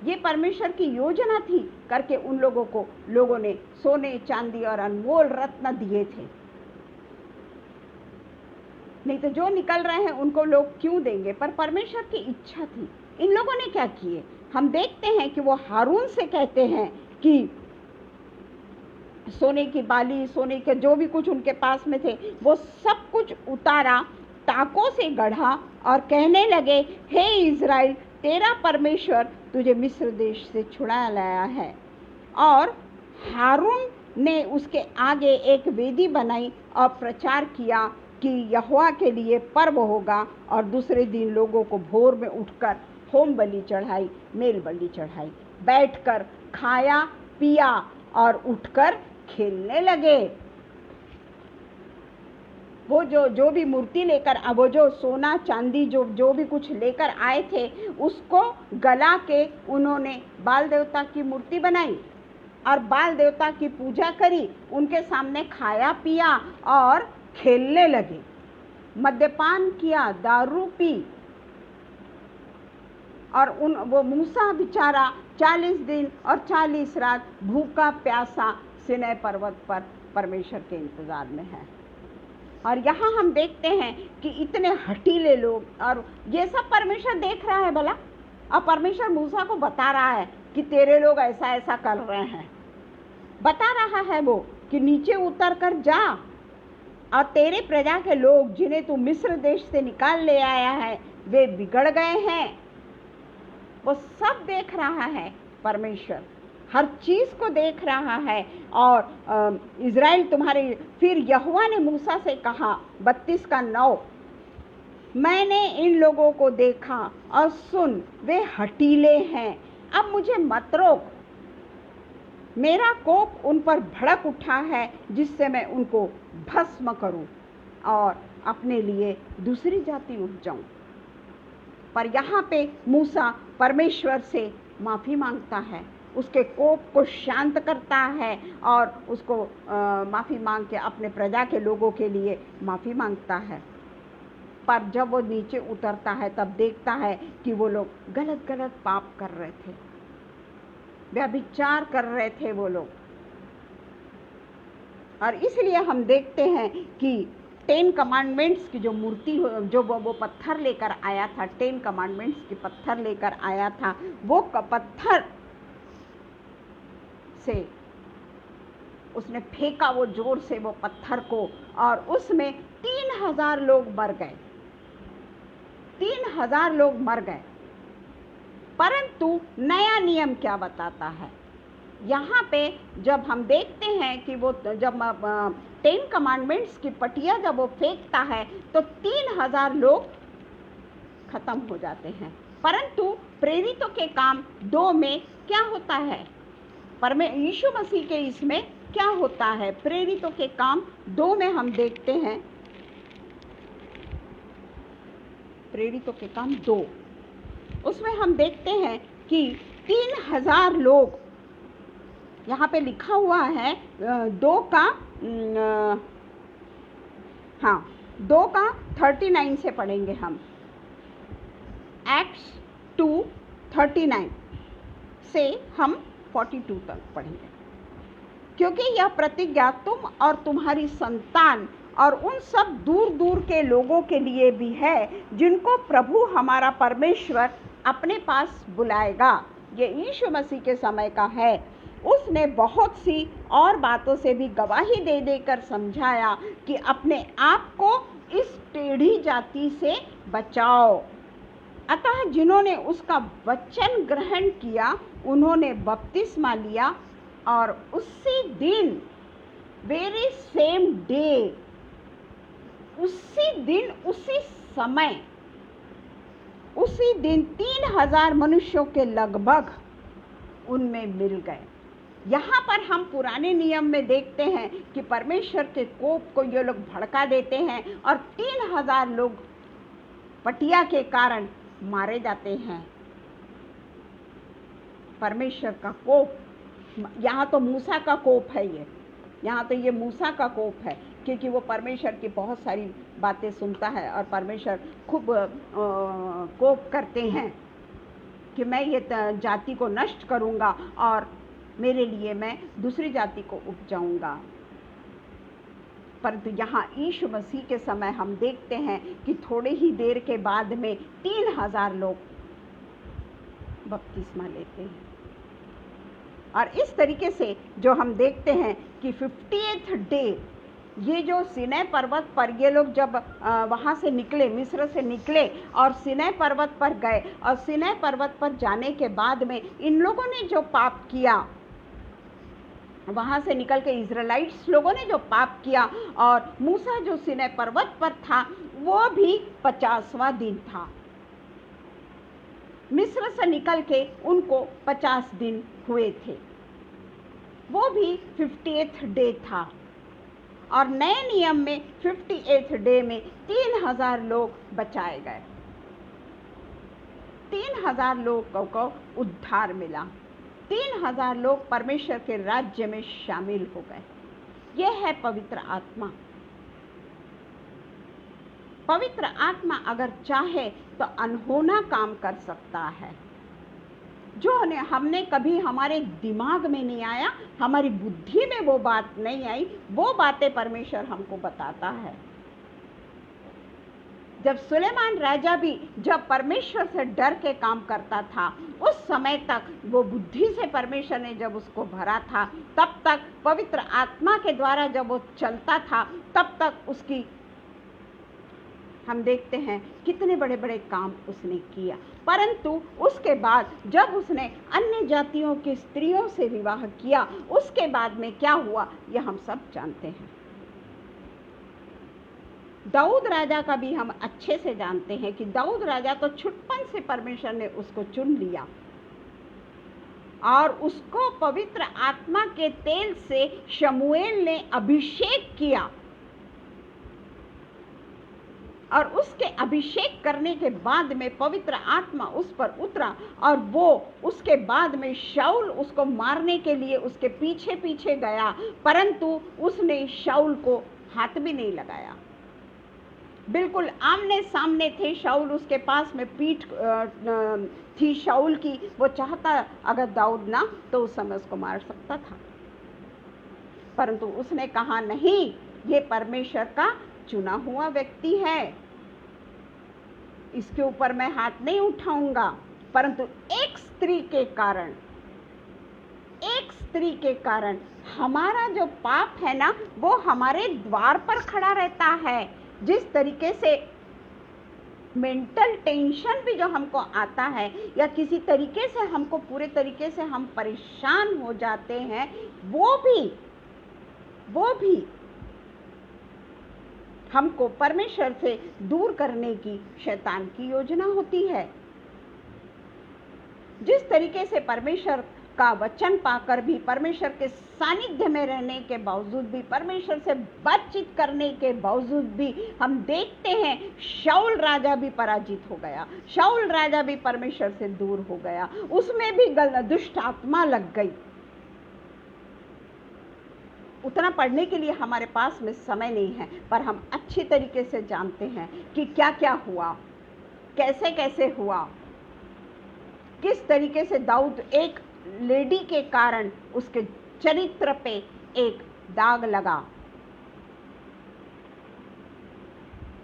ये परमेश्वर की योजना थी करके उन लोगों ने सोने, चांदी और अनमोल रत्न दिए थे। नहीं तो जो निकल रहे हैं उनको लोग क्यों देंगे। पर परमेश्वर की इच्छा थी। इन लोगों ने क्या किए, हम देखते हैं कि वो हारून से कहते हैं कि सोने की बाली, सोने के जो भी कुछ उनके पास में थे, वो सब कुछ उतारा, टाकों से गढ़ा और कहने लगे, हे इज़राइल, तेरा परमेश्वर तुझे मिस्र देश से छुड़ा लाया है। और हारून ने उसके आगे एक वेदी बनाई और प्रचार किया कि यहोवा के लिए पर्व होगा। और दूसरे दिन लोगों को भोर में उठकर होम बलि चढ़ाई, मेल बलि चढ़ाई, बैठकर खाया, पिया और उठकर खेलने लगे। वो जो भी मूर्ति लेकर, वो जो सोना चांदी जो भी कुछ लेकर आए थे, उसको गला के उन्होंने बाल देवता की मूर्ति बनाई और बाल देवता की पूजा करी, उनके सामने खाया पिया और खेलने लगे, मद्यपान किया, दारू पी। और वो मूसा बेचारा 40 दिन और 40 रात भूखा प्यासा सिनै पर्वत पर परमेश्वर के इंतजार में है। और यहाँ हम देखते हैं कि इतने हठीले लोग, और ये सब परमेश्वर देख रहा है भला, और परमेश्वर मूसा को बता रहा है कि तेरे लोग ऐसा ऐसा कर रहे हैं। बता रहा है वो कि नीचे उतर कर जा, और तेरे प्रजा के लोग जिन्हें तू मिस्र देश से निकाल ले आया है वे बिगड़ गए हैं। वो सब देख रहा है परमेश्वर, हर चीज को देख रहा है। और इज़राइल तुम्हारे, फिर यहोवा ने मूसा से कहा 32:9, मैंने इन लोगों को देखा और सुन, वे हठीले हैं, अब मुझे मत रोक। मेरा कोप उन पर भड़क उठा है जिससे मैं उनको भस्म करूं और अपने लिए दूसरी जाति उठ जाऊं। पर यहाँ पे मूसा परमेश्वर से माफ़ी मांगता है, उसके कोप को शांत करता है और उसको माफ़ी मांग के अपने प्रजा के लोगों के लिए माफ़ी मांगता है। पर जब वो नीचे उतरता है तब देखता है कि वो लोग गलत गलत पाप कर रहे थे, व्यभिचार कर रहे थे वो लोग। और इसलिए हम देखते हैं कि 10 कमांडमेंट्स की जो मूर्ति, जो वो पत्थर लेकर आया था, 10 कमांडमेंट्स की पत्थर लेकर आया था, वो पत्थर से उसने फेंका वो जोर से वो पत्थर को, और उसमें 3000 लोग मर गए, 3000 लोग मर गए। परंतु नया नियम क्या बताता है? यहाँ पे जब हम देखते हैं कि वो जब 10 कमांडमेंट्स की पटिया जब वो फेंकता है तो 3000 लोग खत्म हो जाते हैं। परंतु प्रेरितों के काम 2 में क्या होता है? यीशु मसीह के इसमें क्या होता है? प्रेरितों के काम 2 में हम देखते हैं, प्रेरितों के काम 2, उसमें हम देखते हैं कि 3000 लोग, यहाँ पे लिखा हुआ है 2 का 39 से पढ़ेंगे हम, एक्ट्स 2:39 से हम 42 तक पढ़ेंगे। क्योंकि यह प्रतिज्ञा तुम और तुम्हारी संतान और उन सब दूर दूर के लोगों के लिए भी है जिनको प्रभु हमारा परमेश्वर अपने पास बुलाएगा। ये यीशु मसीह के समय का है। उसने बहुत सी और बातों से भी गवाही दे देकर समझाया कि अपने आप को इस टेढ़ी जाति से बचाओ। अतः जिन्होंने उसका वचन ग्रहण किया उन्होंने बपतिस्मा लिया, और उसी दिन, वेरी सेम डे, उसी दिन, उसी समय, उसी दिन 3000 मनुष्यों के लगभग उनमें मिल गए। यहाँ पर हम पुराने नियम में देखते हैं कि परमेश्वर के कोप को ये लोग भड़का देते हैं और 3000 लोग पटिया के कारण मारे जाते हैं। परमेश्वर का कोप, यहाँ तो मूसा का कोप है, यहाँ तो ये मूसा का कोप है, क्योंकि वो परमेश्वर की बहुत सारी बातें सुनता है और परमेश्वर खूब कोप करते हैं कि मैं ये जाति को नष्ट करूँगा और मेरे लिए मैं दूसरी जाति को उपजाऊंगा। परंतु यहाँ यीशु मसीह के समय हम देखते हैं कि थोड़े ही देर के बाद में 3000 लोग बपतिस्मा लेते हैं। और इस तरीके से जो हम देखते हैं कि 50th डे, ये जो सिनै पर्वत पर ये लोग जब वहाँ से निकले, मिस्र से निकले और सिनै पर्वत पर गए, और सिनै पर्वत पर जाने के बाद में इन लोगों ने जो पाप किया, वहाँ से निकल के इज़राइलाइट्स लोगों ने जो पाप किया, और मूसा जो सिनै पर्वत पर था वो भी 50वां दिन था। मिस्र से निकल के उनको 50 दिन हुए थे। वो भी 58th डे था। और नए नियम में 58th डे में 3000 लोग बचाए गए, 3000 लोगों को उद्धार मिला, 3000 लोग परमेश्वर के राज्य में शामिल हो गए। यह है पवित्र आत्मा। पवित्र आत्मा अगर चाहे तो अनहोना काम कर सकता है, जो हमने कभी हमारे दिमाग में नहीं आया, हमारी बुद्धि में वो बात नहीं आई, वो बातें परमेश्वर हमको बताता है। जब सुलेमान राजा भी जब परमेश्वर से डर के काम करता था, उस समय तक वो बुद्धि से परमेश्वर ने जब उसको भरा था, तब तक पवित्र आत्मा के द्वारा जब वो चलता था, तब तक उसकी हम देखते हैं कितने बड़े बड़े काम उसने किया। परंतु उसके बाद जब उसने अन्य जातियों की स्त्रियों से विवाह किया, उसके बाद में क्या हुआ यह हम सब जानते हैं। दाऊद राजा का भी हम अच्छे से जानते हैं कि दाऊद राजा तो छुटपन से परमेश्वर ने उसको चुन लिया और उसको पवित्र आत्मा के तेल से शमूएल ने अभिषेक किया, और उसके अभिषेक करने के बाद में पवित्र आत्मा उस पर उतरा, और वो उसके बाद में शाऊल उसको मारने के लिए उसके पीछे पीछे गया, परंतु उसने शाऊल को हाथ भी नहीं लगाया। बिल्कुल आमने सामने थे, शाऊल उसके पास में पीठ थी शाऊल की, वो चाहता अगर दाऊद ना तो उस समय उसको मार सकता था, परंतु उसने कहा नहीं, ये परमेश्वर का चुना हुआ व्यक्ति है, इसके ऊपर मैं हाथ नहीं उठाऊंगा। परंतु एक स्त्री के कारण हमारा जो पाप है ना, वो हमारे द्वार पर खड़ा रहता है। जिस तरीके से मेंटल टेंशन भी जो हमको आता है, या किसी तरीके से हमको पूरे तरीके से हम परेशान हो जाते हैं, वो भी हमको परमेश्वर से दूर करने की शैतान की योजना होती है। जिस तरीके से परमेश्वर का वचन पाकर भी, परमेश्वर के सानिध्य में रहने के बावजूद भी, परमेश्वर से बातचीत करने के बावजूद भी हम देखते हैं शाऊल राजा भी पराजित हो गया, शाऊल राजा भी परमेश्वर से दूर हो गया, उसमें भी दुष्ट आत्मा लग गई। उतना पढ़ने के लिए हमारे पास में समय नहीं है, पर हम अच्छी तरीके से जानते हैं कि क्या क्या हुआ, कैसे कैसे हुआ, किस तरीके से दाऊद एक लेडी के कारण उसके चरित्र पे एक दाग लगा।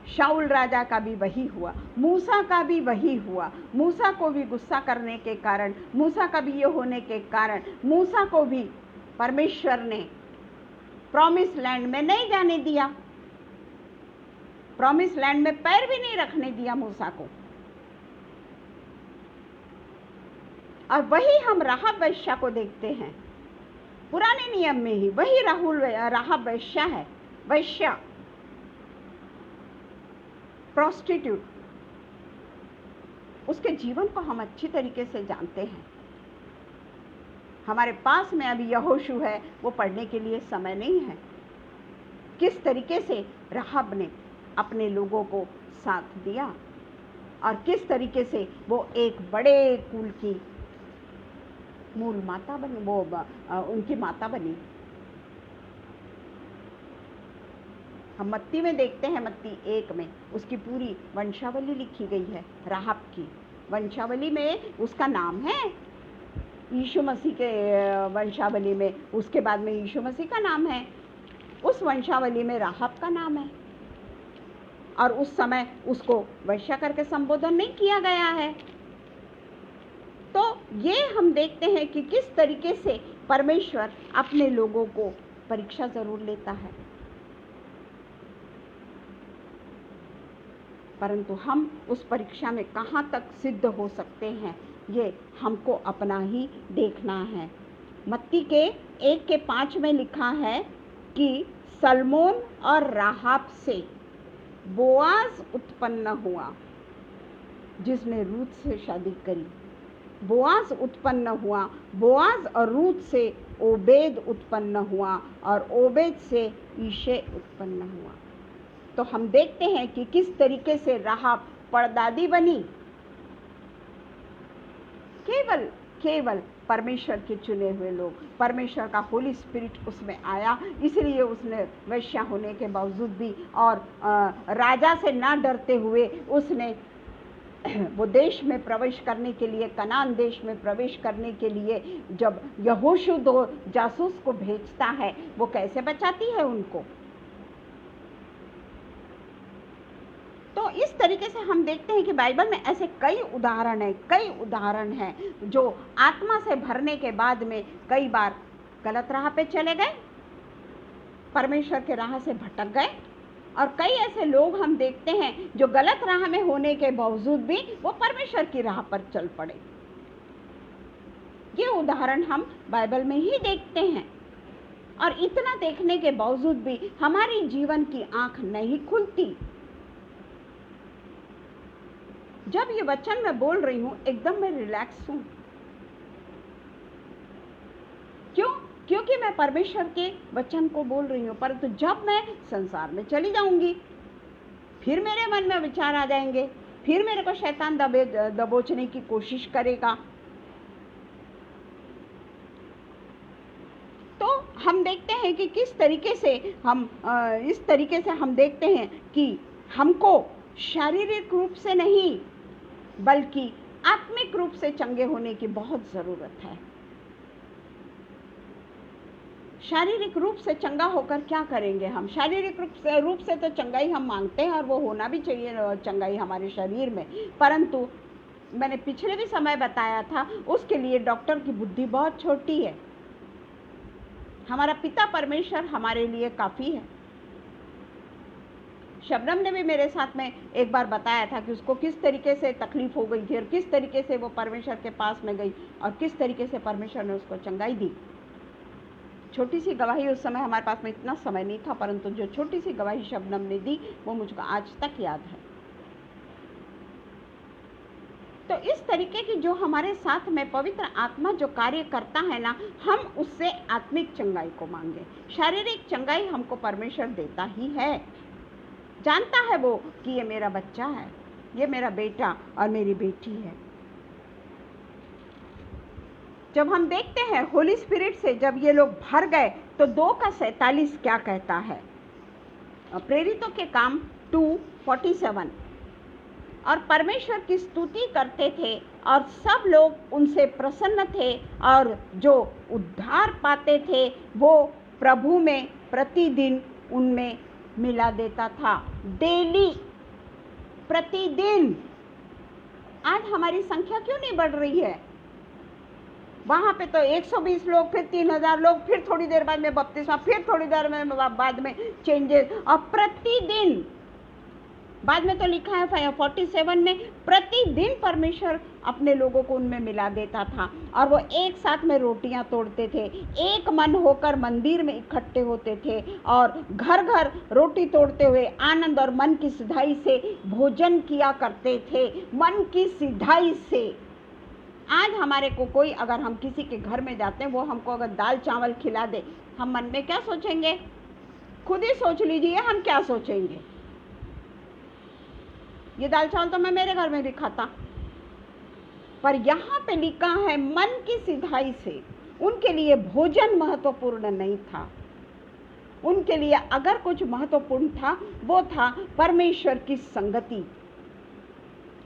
शाऊल राजा का भी वही हुआ, मूसा का भी वही हुआ। मूसा को भी गुस्सा करने के कारण, मूसा का भी ये होने के कारण, मूसा को भी परमेश्वर ने प्रॉमिस लैंड में नहीं जाने दिया, प्रॉमिस लैंड में पैर भी नहीं रखने दिया मूसा को। और वही हम राहाब वेश्या को देखते हैं, पुराने नियम में ही वही राहाब वेश्या है, वेश्या, प्रोस्टिट्यूट। उसके जीवन को हम अच्छी तरीके से जानते हैं। हमारे पास में अभी यहोशू है, वो पढ़ने के लिए समय नहीं है। किस तरीके से राहाब ने अपने लोगों को साथ दिया और किस तरीके से वो एक बड़े कुल की मूल माता बनी, वो उनकी माता बनी। हम मत्ती में देखते हैं, मत्ती 1 में उसकी पूरी वंशावली लिखी गई है। राहाब की वंशावली में उसका नाम है, यीशु मसीह के वंशावली में उसके बाद में यीशु मसीह का नाम है, उस वंशावली में राहाब का नाम है, और उस समय उसको वेश्या करके संबोधन नहीं किया गया है। तो ये हम देखते हैं कि किस तरीके से परमेश्वर अपने लोगों को परीक्षा जरूर लेता है, परंतु हम उस परीक्षा में कहाँ तक सिद्ध हो सकते हैं, ये हमको अपना ही देखना है। मत्ती के 1:5 में लिखा है कि सलमोन और राहाब से बोआज उत्पन्न हुआ, जिसने रूत से शादी करी। बोआज उत्पन्न हुआ, बोआज और रूत से ओबेद उत्पन्न हुआ और ओबेद से ईशे उत्पन्न हुआ। तो हम देखते हैं कि किस तरीके से राहाब परदादी बनी। केवल परमेश्वर के चुने हुए लोग, परमेश्वर का होली स्पिरिट उसमें आया, इसलिए उसने वैश्या होने के बावजूद भी और राजा से ना डरते हुए उसने वो देश में प्रवेश करने के लिए, कनान देश में प्रवेश करने के लिए जब यहोशू 2 जासूस को भेजता है, वो कैसे बचाती है उनको। तो इस तरीके से हम देखते हैं कि बाइबल में ऐसे कई उदाहरण हैं जो आत्मा से भरने के बाद में कई बार गलत राह पे चले गए, परमेश्वर के राह से भटक गए, और कई ऐसे लोग हम देखते हैं जो गलत राह में होने के बावजूद भी वो परमेश्वर की राह पर चल पड़े। ये उदाहरण हम बाइबल में ही देखते हैं, और इतना देखने के बावजूद भी हमारी जीवन की आंख नहीं खुलती। जब ये वचन मैं बोल रही हूं, एकदम मैं रिलैक्स हूं। क्यों? क्योंकि मैं परमेश्वर के वचन को बोल रही हूं। परंतु जब मैं संसार में चली जाऊंगी, फिर मेरे मन में विचार आ जाएंगे, फिर मेरे को शैतान दबोचने की कोशिश करेगा। तो हम देखते हैं कि किस तरीके से इस तरीके से हम देखते हैं कि हमको शारीरिक रूप से नहीं बल्कि आत्मिक रूप से चंगे होने की बहुत जरूरत है। शारीरिक रूप से चंगा होकर क्या करेंगे हम? शारीरिक रूप से तो चंगाई हम मांगते हैं और वो होना भी चाहिए चंगाई हमारे शरीर में, परंतु मैंने पिछले भी समय बताया था, उसके लिए डॉक्टर की बुद्धि बहुत छोटी है। हमारा पिता परमेश्वर हमारे लिए काफी है। शबनम ने भी मेरे साथ में एक बार बताया था कि उसको किस तरीके से तकलीफ हो गई थी और किस तरीके से वो परमेश्वर के पास में गई और किस तरीके से परमेश्वर ने उसको चंगाई दी। छोटी सी गवाही, उस समय हमारे पास में इतना समय नहीं था, परंतु जो छोटी सी गवाही शबनम ने दी वो मुझको आज तक याद है। तो इस तरीके की जो हमारे साथ में पवित्र आत्मा जो कार्य करता है ना, हम उससे आत्मिक चंगाई को मांगे। शारीरिक चंगाई हमको परमेश्वर देता ही है। जानता है वो कि ये मेरा बच्चा है, ये मेरा बेटा और मेरी बेटी है। जब हम देखते हैं होली स्पिरिट से जब ये लोग भर गए, तो 2:47 क्या कहता है? प्रेरितों के काम 2:47, और परमेश्वर की स्तुति करते थे और सब लोग उनसे प्रसन्न थे, और जो उद्धार पाते थे वो प्रभु में प्रतिदिन उनमें मिला देता था। डेली, प्रतिदिन। आज हमारी संख्या क्यों नहीं बढ़ रही है? वहां पे तो 120 लोग, फिर 3000 लोग, फिर थोड़ी देर बाद में बपतिस्मा, फिर थोड़ी देर में बाद में चेंजेस, और प्रतिदिन। बाद में तो लिखा है 47 में प्रतिदिन परमेश्वर अपने लोगों को उनमें मिला देता था, और वो एक साथ में रोटियां तोड़ते थे, एक मन होकर मंदिर में इकट्ठे होते थे और घर घर रोटी तोड़ते हुए आनंद और मन की सिधाई से भोजन किया करते थे। मन की सिधाई से। आज हमारे को कोई, अगर हम किसी के घर में जाते हैं, वो हमको अगर दाल चावल खिला दे, हम मन में क्या सोचेंगे? खुद ही सोच लीजिए हम क्या सोचेंगे। ये दाल चावल तो मैं मेरे घर में भी खाता, पर यहाँ पे लिखा है मन की सिधाई से। उनके लिए भोजन महत्वपूर्ण नहीं था। उनके लिए अगर कुछ महत्वपूर्ण था, वो था परमेश्वर की संगति,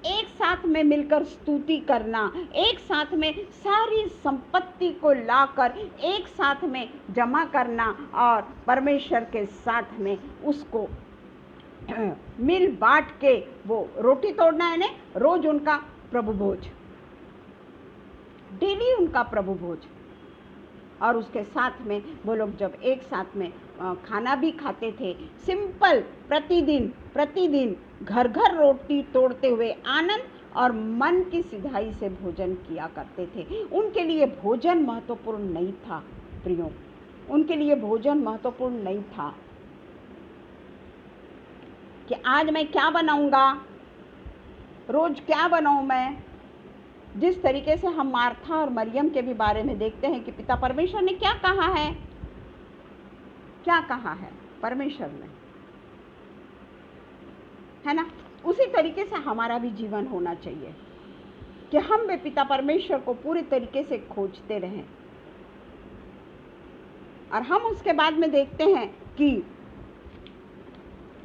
एक साथ में मिलकर स्तुति करना, एक साथ में सारी संपत्ति को लाकर एक साथ में जमा करना और परमेश्वर के साथ में उसको मिल बांट के वो रोटी तोड़ना है ने, रोज उनका प्रभु भोज, डेली उनका प्रभु भोज। और उसके साथ में वो लोग जब एक साथ में खाना भी खाते थे, सिंपल, प्रतिदिन घर घर रोटी तोड़ते हुए आनंद और मन की सिधाई से भोजन किया करते थे। उनके लिए भोजन महत्वपूर्ण नहीं था प्रियो, उनके लिए भोजन महत्वपूर्ण नहीं था कि आज मैं क्या बनाऊंगा, रोज क्या बनाऊं मैं। जिस तरीके से हम मार्था और मरियम के भी बारे में देखते हैं कि पिता परमेश्वर ने क्या कहा है, क्या कहा है परमेश्वर ने, है ना। उसी तरीके से हमारा भी जीवन होना चाहिए कि हम भी पिता परमेश्वर को पूरी तरीके से खोजते रहें। और हम उसके बाद में देखते हैं कि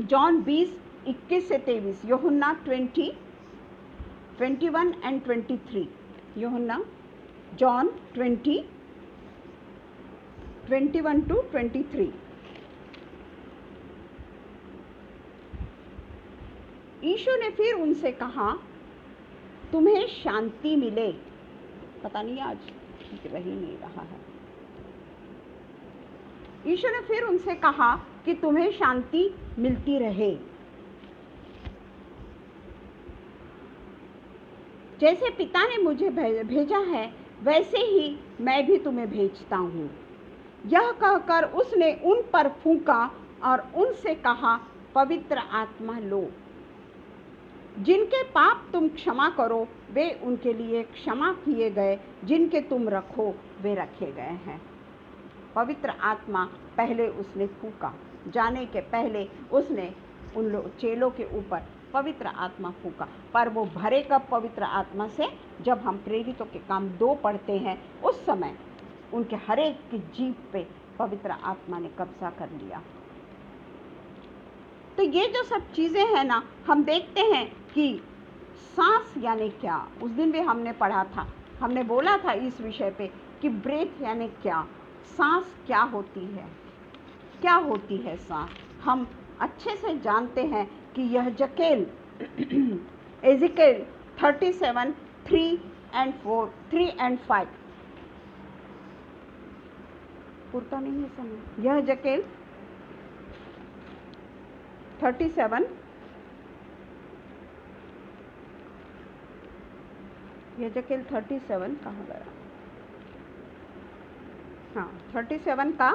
जॉन 20:21-23, यूहन्ना 20:21 and 23, यूहन्ना जॉन 20:21-23। यीशु ने फिर उनसे कहा, तुम्हें शांति मिले। पता नहीं आज ठीक रही नहीं रहा है। यीशु ने फिर उनसे कहा कि तुम्हें शांति मिलती रहे। जैसे पिता ने मुझे भेजा है वैसे ही मैं भी तुम्हें भेजता हूँ। यह कहकर उसने उन पर फूंका और उनसे कहा, पवित्र आत्मा लो। जिनके पाप तुम क्षमा करो वे उनके लिए क्षमा किए गए, जिनके तुम रखो वे रखे गए हैं। पवित्र आत्मा पहले उसने फूंका, जाने के पहले उसने उन चेलों के ऊपर पवित्र आत्मा फूंका। पर वो भरे कब पवित्र आत्मा से, जब हम प्रेरितों के काम 2 पढ़ते हैं, उस समय उनके हरेक की जीभ पे पवित्र आत्मा ने कब्जा कर लिया। तो ये जो सब चीज़ें हैं ना, हम देखते हैं कि सांस यानी क्या। उस दिन भी हमने पढ़ा था, हमने बोला था इस विषय पे कि ब्रेथ यानी क्या, सांस क्या होती है, क्या होती है सांस। हम अच्छे से जानते हैं कि यह जकेल एजिकेल 37:3 and 5 पूरता नहीं है समय। यह जकेल 37 कहाँ गया, हाँ 37 का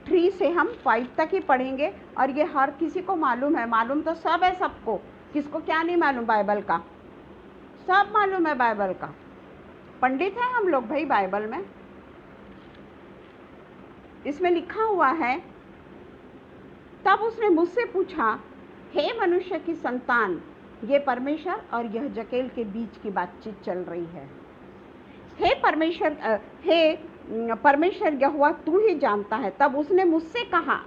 3 से हम 5 तक ही पढ़ेंगे। और ये हर किसी को मालूम है, मालूम तो सब है सबको, किसको क्या नहीं मालूम बाइबल का, सब मालूम है बाइबल का। पंडित है हम लोग भाई बाइबल में। इसमें लिखा हुआ है, तब उसने मुझसे पूछा, हे मनुष्य की संतान, ये परमेश्वर और यह जकेल के बीच की बातचीत चल रही है। हे परमेश्वर यहोवा तू ही जानता है। तब उसने मुझसे कहा,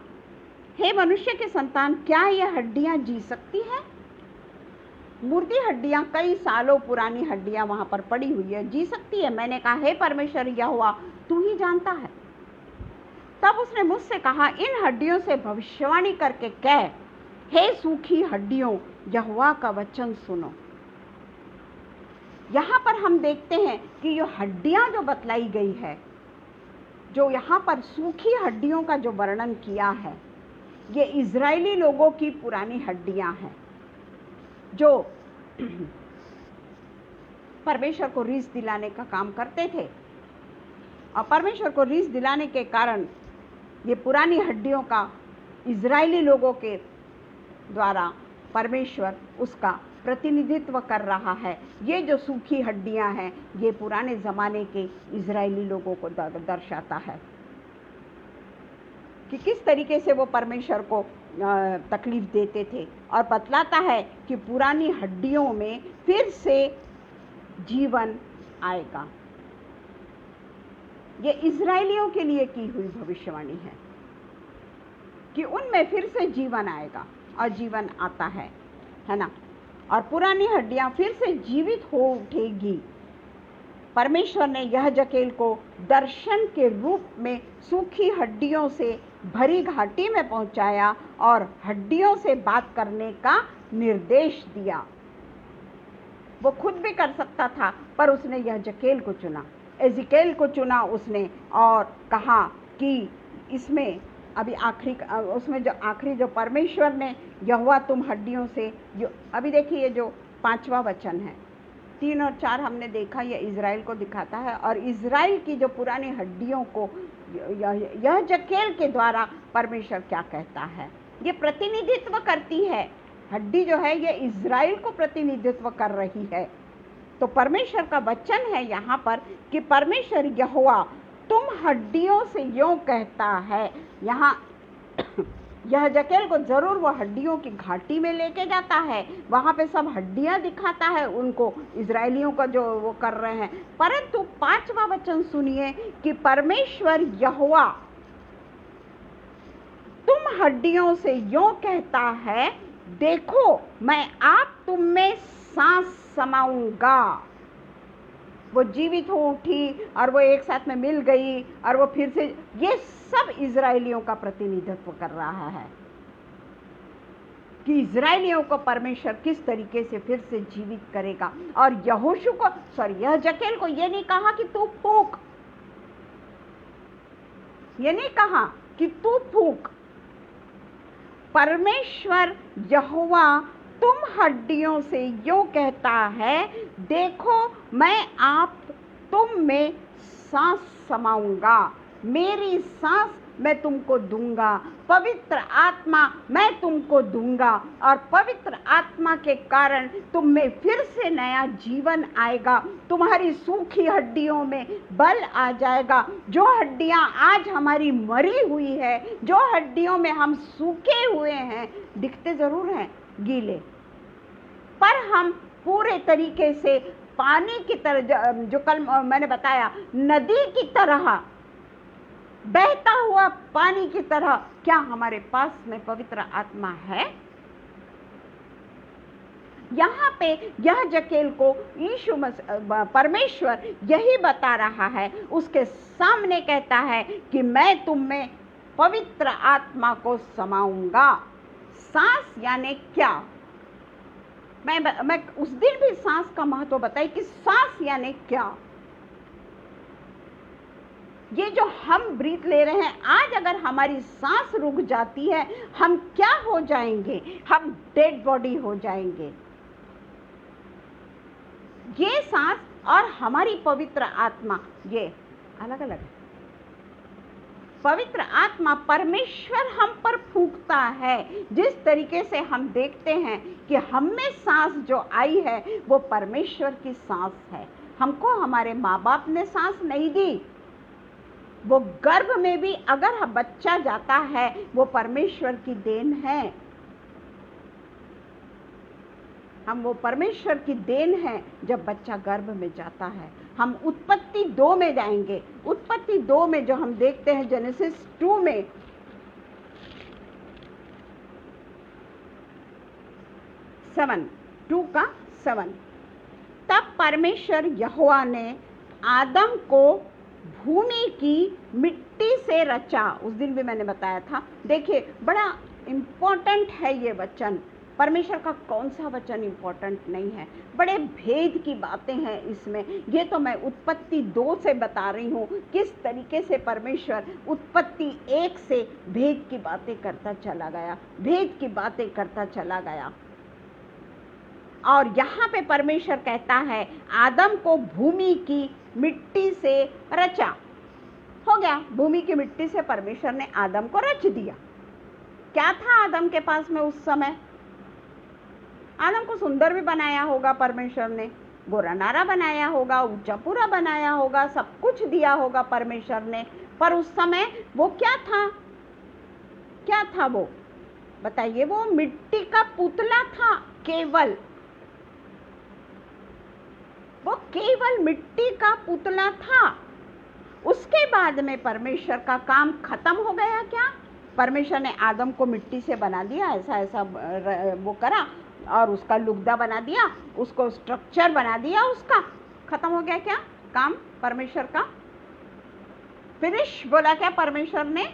हे मनुष्य के संतान, क्या यह हड्डियां जी सकती हैं? मुर्दी हड्डियां, कई सालों पुरानी हड्डियां वहां पर पड़ी हुई है, जी सकती है? मैंने कहा, हे परमेश्वर यहोवा तू ही जानता है। तब उसने मुझसे कहा, इन हड्डियों से भविष्यवाणी करके कह, हे सूखी हड्डियों, यहोवा का वचन सुनो। यहाँ पर हम देखते हैं कि ये हड्डियां जो बतलाई गई है, जो यहाँ पर सूखी हड्डियों का जो वर्णन किया है, ये इजरायली लोगों की पुरानी हड्डियां हैं जो परमेश्वर को रीस दिलाने का काम करते थे। और परमेश्वर को रीस दिलाने के कारण ये पुरानी हड्डियों का इजरायली लोगों के द्वारा परमेश्वर उसका प्रतिनिधित्व कर रहा है। ये जो सूखी हड्डियां हैं, ये पुराने ज़माने के इजरायली लोगों को दर्शाता है कि किस तरीके से वो परमेश्वर को तकलीफ देते थे। और बतलाता है कि पुरानी हड्डियों में फिर से जीवन आएगा। ये इजरायलियों के लिए की हुई भविष्यवाणी है कि उनमें फिर से जीवन आएगा, और जीवन आता है ना। और पुरानी हड्डियां फिर से जीवित हो उठेगी। परमेश्वर ने यह जकेल को दर्शन के रूप में सूखी हड्डियों से भरी घाटी में पहुंचाया और हड्डियों से बात करने का निर्देश दिया। वो खुद भी कर सकता था, पर उसने यह जकेल को चुना, एजिकेल को चुना उसने, और कहा कि इसमें अभी उसमें जो आखिरी जो परमेश्वर ने, यहोवा तुम हड्डियों से, जो अभी देखिए ये जो 5वां वचन है, 3 और 4 हमने देखा, ये इज़राइल को दिखाता है। और इज़राइल की जो पुरानी हड्डियों को यह जकेल के द्वारा परमेश्वर क्या कहता है, ये प्रतिनिधित्व करती है। हड्डी जो है ये इज़राइल को प्रतिनिधित्व कर रही है तो परमेश्वर का वचन है यहाँ पर कि परमेश्वर यहोवा तुम हड्डियों से यूं कहता है। यहाँ यह जकेल को जरूर वो हड्डियों की घाटी में लेके जाता है, वहाँ पे सब हड्डियाँ दिखाता है उनको, इजरायलियों का जो वो कर रहे हैं। परंतु 5वां वचन सुनिए कि परमेश्वर यहोवा तुम हड्डियों से यूं कहता है, देखो मैं आप तुम में सांस समाऊंगा। वो जीवित हो उठी और वो एक साथ में मिल गई और वो फिर से, ये सब इजरायलियों का प्रतिनिधित्व कर रहा है कि इजरायलियों को परमेश्वर किस तरीके से फिर से जीवित करेगा। और यहोशू को, यह जकेल को ये नहीं कहा कि तू फूंक, ये नहीं कहा कि तू फूंक। परमेश्वर यहोवा तुम हड्डियों से यूं कहता है, देखो मैं आप तुम में सांस समाऊंगा, मेरी सांस मैं तुमको दूंगा, पवित्र आत्मा मैं तुमको दूंगा और पवित्र आत्मा के कारण तुम में फिर से नया जीवन आएगा। तुम्हारी सूखी हड्डियों में बल आ जाएगा। जो हड्डियां आज हमारी मरी हुई है, जो हड्डियों में हम सूखे हुए हैं, दिखते जरूर हैं गीले, पर हम पूरे तरीके से पानी की तरह, जो कल मैंने बताया, नदी की तरह, बहता हुआ पानी की तरह, क्या हमारे पास में पवित्र आत्मा है? यहाँ पे यह जकेल को यीशु परमेश्वर यही बता रहा है, उसके सामने कहता है कि मैं तुम में पवित्र आत्मा को समाऊंगा। सांस यानी क्या? मैं उस दिन भी सांस का महत्व बताई कि सांस यानी क्या। ये जो हम ब्रीथ ले रहे हैं, आज अगर हमारी सांस रुक जाती है, हम क्या हो जाएंगे? हम डेड बॉडी हो जाएंगे। ये सांस और हमारी पवित्र आत्मा, ये अलग अलग है। पवित्र आत्मा परमेश्वर हम पर फूंकता है। जिस तरीके से हम देखते हैं कि हम में सांस जो आई है वो परमेश्वर की सांस है। हमको हमारे माँ बाप ने सांस नहीं दी। वो गर्भ में भी अगर बच्चा जाता है, वो परमेश्वर की देन है। हम वो परमेश्वर की देन है जब बच्चा गर्भ में जाता है। हम उत्पत्ति 2 में जाएंगे। उत्पत्ति 2 में जो हम देखते हैं, जेनेसिस 2 में, सेवन, 2 का 7, तब परमेश्वर यहोवा ने आदम को भूमि की मिट्टी से रचा। उस दिन भी मैंने बताया था। देखिए, बड़ा इंपॉर्टेंट है ये वचन। परमेश्वर का कौन सा वचन इंपॉर्टेंट नहीं है? बड़े भेद की बातें हैं इसमें। ये तो मैं उत्पत्ति 2 से बता रही हूँ, किस तरीके से परमेश्वर उत्पत्ति 1 से भेद की बातें करता चला गया, भेद की बातें करता चला गया। और यहाँ पे परमेश्वर कहता है, आदम को भूमि की मिट्टी से रचा। हो गया, भूमि की मिट्टी से परमेश्वर ने आदम को रच दिया। क्या था आदम के पास में उस समय? आदम को सुंदर भी बनाया होगा परमेश्वर ने, गोरा नारा बनाया होगा, ऊंचा पूरा बनाया होगा, सब कुछ दिया होगा परमेश्वर ने। पर उस समय वो क्या था? क्या था वो? बताइए। वो मिट्टी का पुतला था केवल। वो केवल मिट्टी का पुतला था। उसके बाद में परमेश्वर का काम खत्म हो गया। क्या? परमेश्वर ने आदम को मिट्टी से बना दिया, ऐसा ऐसा वो करा और उसका लुगदा बना दिया, उसको स्ट्रक्चर बना दिया, उसका खत्म हो गया क्या काम परमेश्वर का? फिनिश बोला क्या परमेश्वर ने?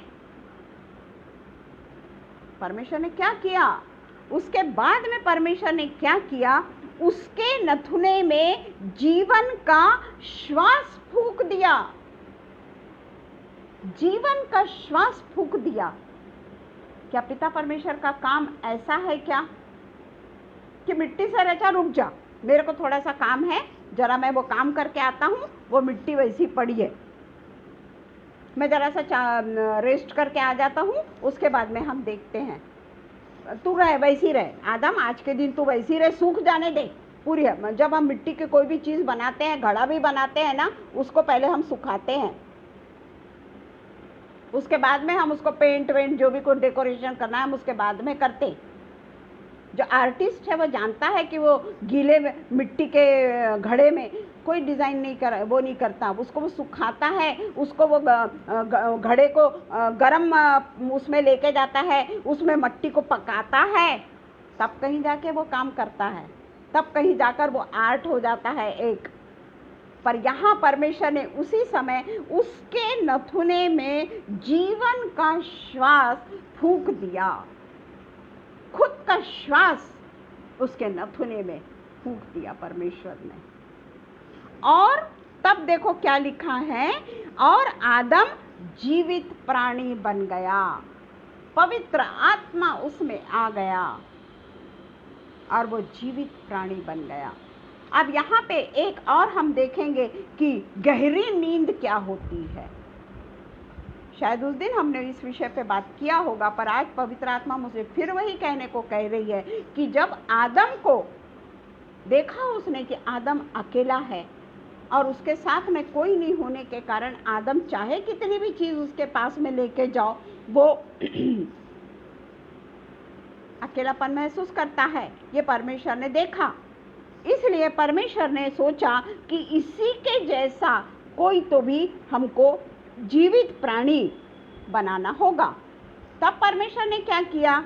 परमेश्वर ने क्या किया? उसके बाद में परमेश्वर ने क्या किया? उसके नथुने में जीवन का श्वास फूंक दिया। जीवन का श्वास फूंक दिया। क्या पिता परमेश्वर का काम ऐसा है क्या कि मिट्टी से रचा, रुक जा, मेरे को थोड़ा सा काम है, जरा मैं वो काम करके आता हूँ, वो मिट्टी वैसी पड़ी है, मैं जरा सा रेस्ट करके आ जाता हूँ, उसके बाद में हम देखते हैं। तू रहे, वैसी रहे आदम, आज के दिन तू वैसी रहे, सूख जाने दे, पूरी जब हम मिट्टी की कोई भी चीज़ बनाते हैं, घड़ा भी बनाते हैं ना, उसको पहले हम सुखाते हैं, उसके बाद में हम उसको पेंट वेंट जो भी कोई डेकोरेशन करना है हम उसके बाद में करते हैं। जो आर्टिस्ट है वो जानता है कि वो गीले मिट्टी के घड़े में कोई डिज़ाइन नहीं कर वो नहीं करता, उसको वो सुखाता है, उसको वो घड़े को गरम उसमें लेके जाता है, उसमें मिट्टी को पकाता है, तब कहीं जाके वो काम करता है, तब कहीं जाकर वो आर्ट हो जाता है एक। पर यहाँ परमेश्वर ने उसी समय उसके नथुने में जीवन का श्वास फूंक दिया, खुद का श्वास उसके नथुने में फूंक दिया परमेश्वर ने। और तब देखो क्या लिखा है, और आदम जीवित प्राणी बन गया, पवित्र आत्मा उसमें आ गया और वो जीवित प्राणी बन गया। अब यहाँ पे एक और हम देखेंगे कि गहरी नींद क्या होती है। शायद उस दिन हमने इस विषय पे बात किया होगा, पर आज पवित्र आत्मा मुझे फिर वही कहने को कह रही है कि जब आदम को देखा उसने कि आदम अकेला है और उसके साथ में कोई नहीं होने के कारण आदम चाहे कितनी भी चीज़ उसके पास में लेके जाओ वो अकेलापन महसूस करता है। ये परमेश्वर ने देखा, इसलिए परमेश्वर ने सोचा कि इसी के जैसा कोई तो भी हमको जीवित प्राणी बनाना होगा। तब परमेश्वर ने क्या किया,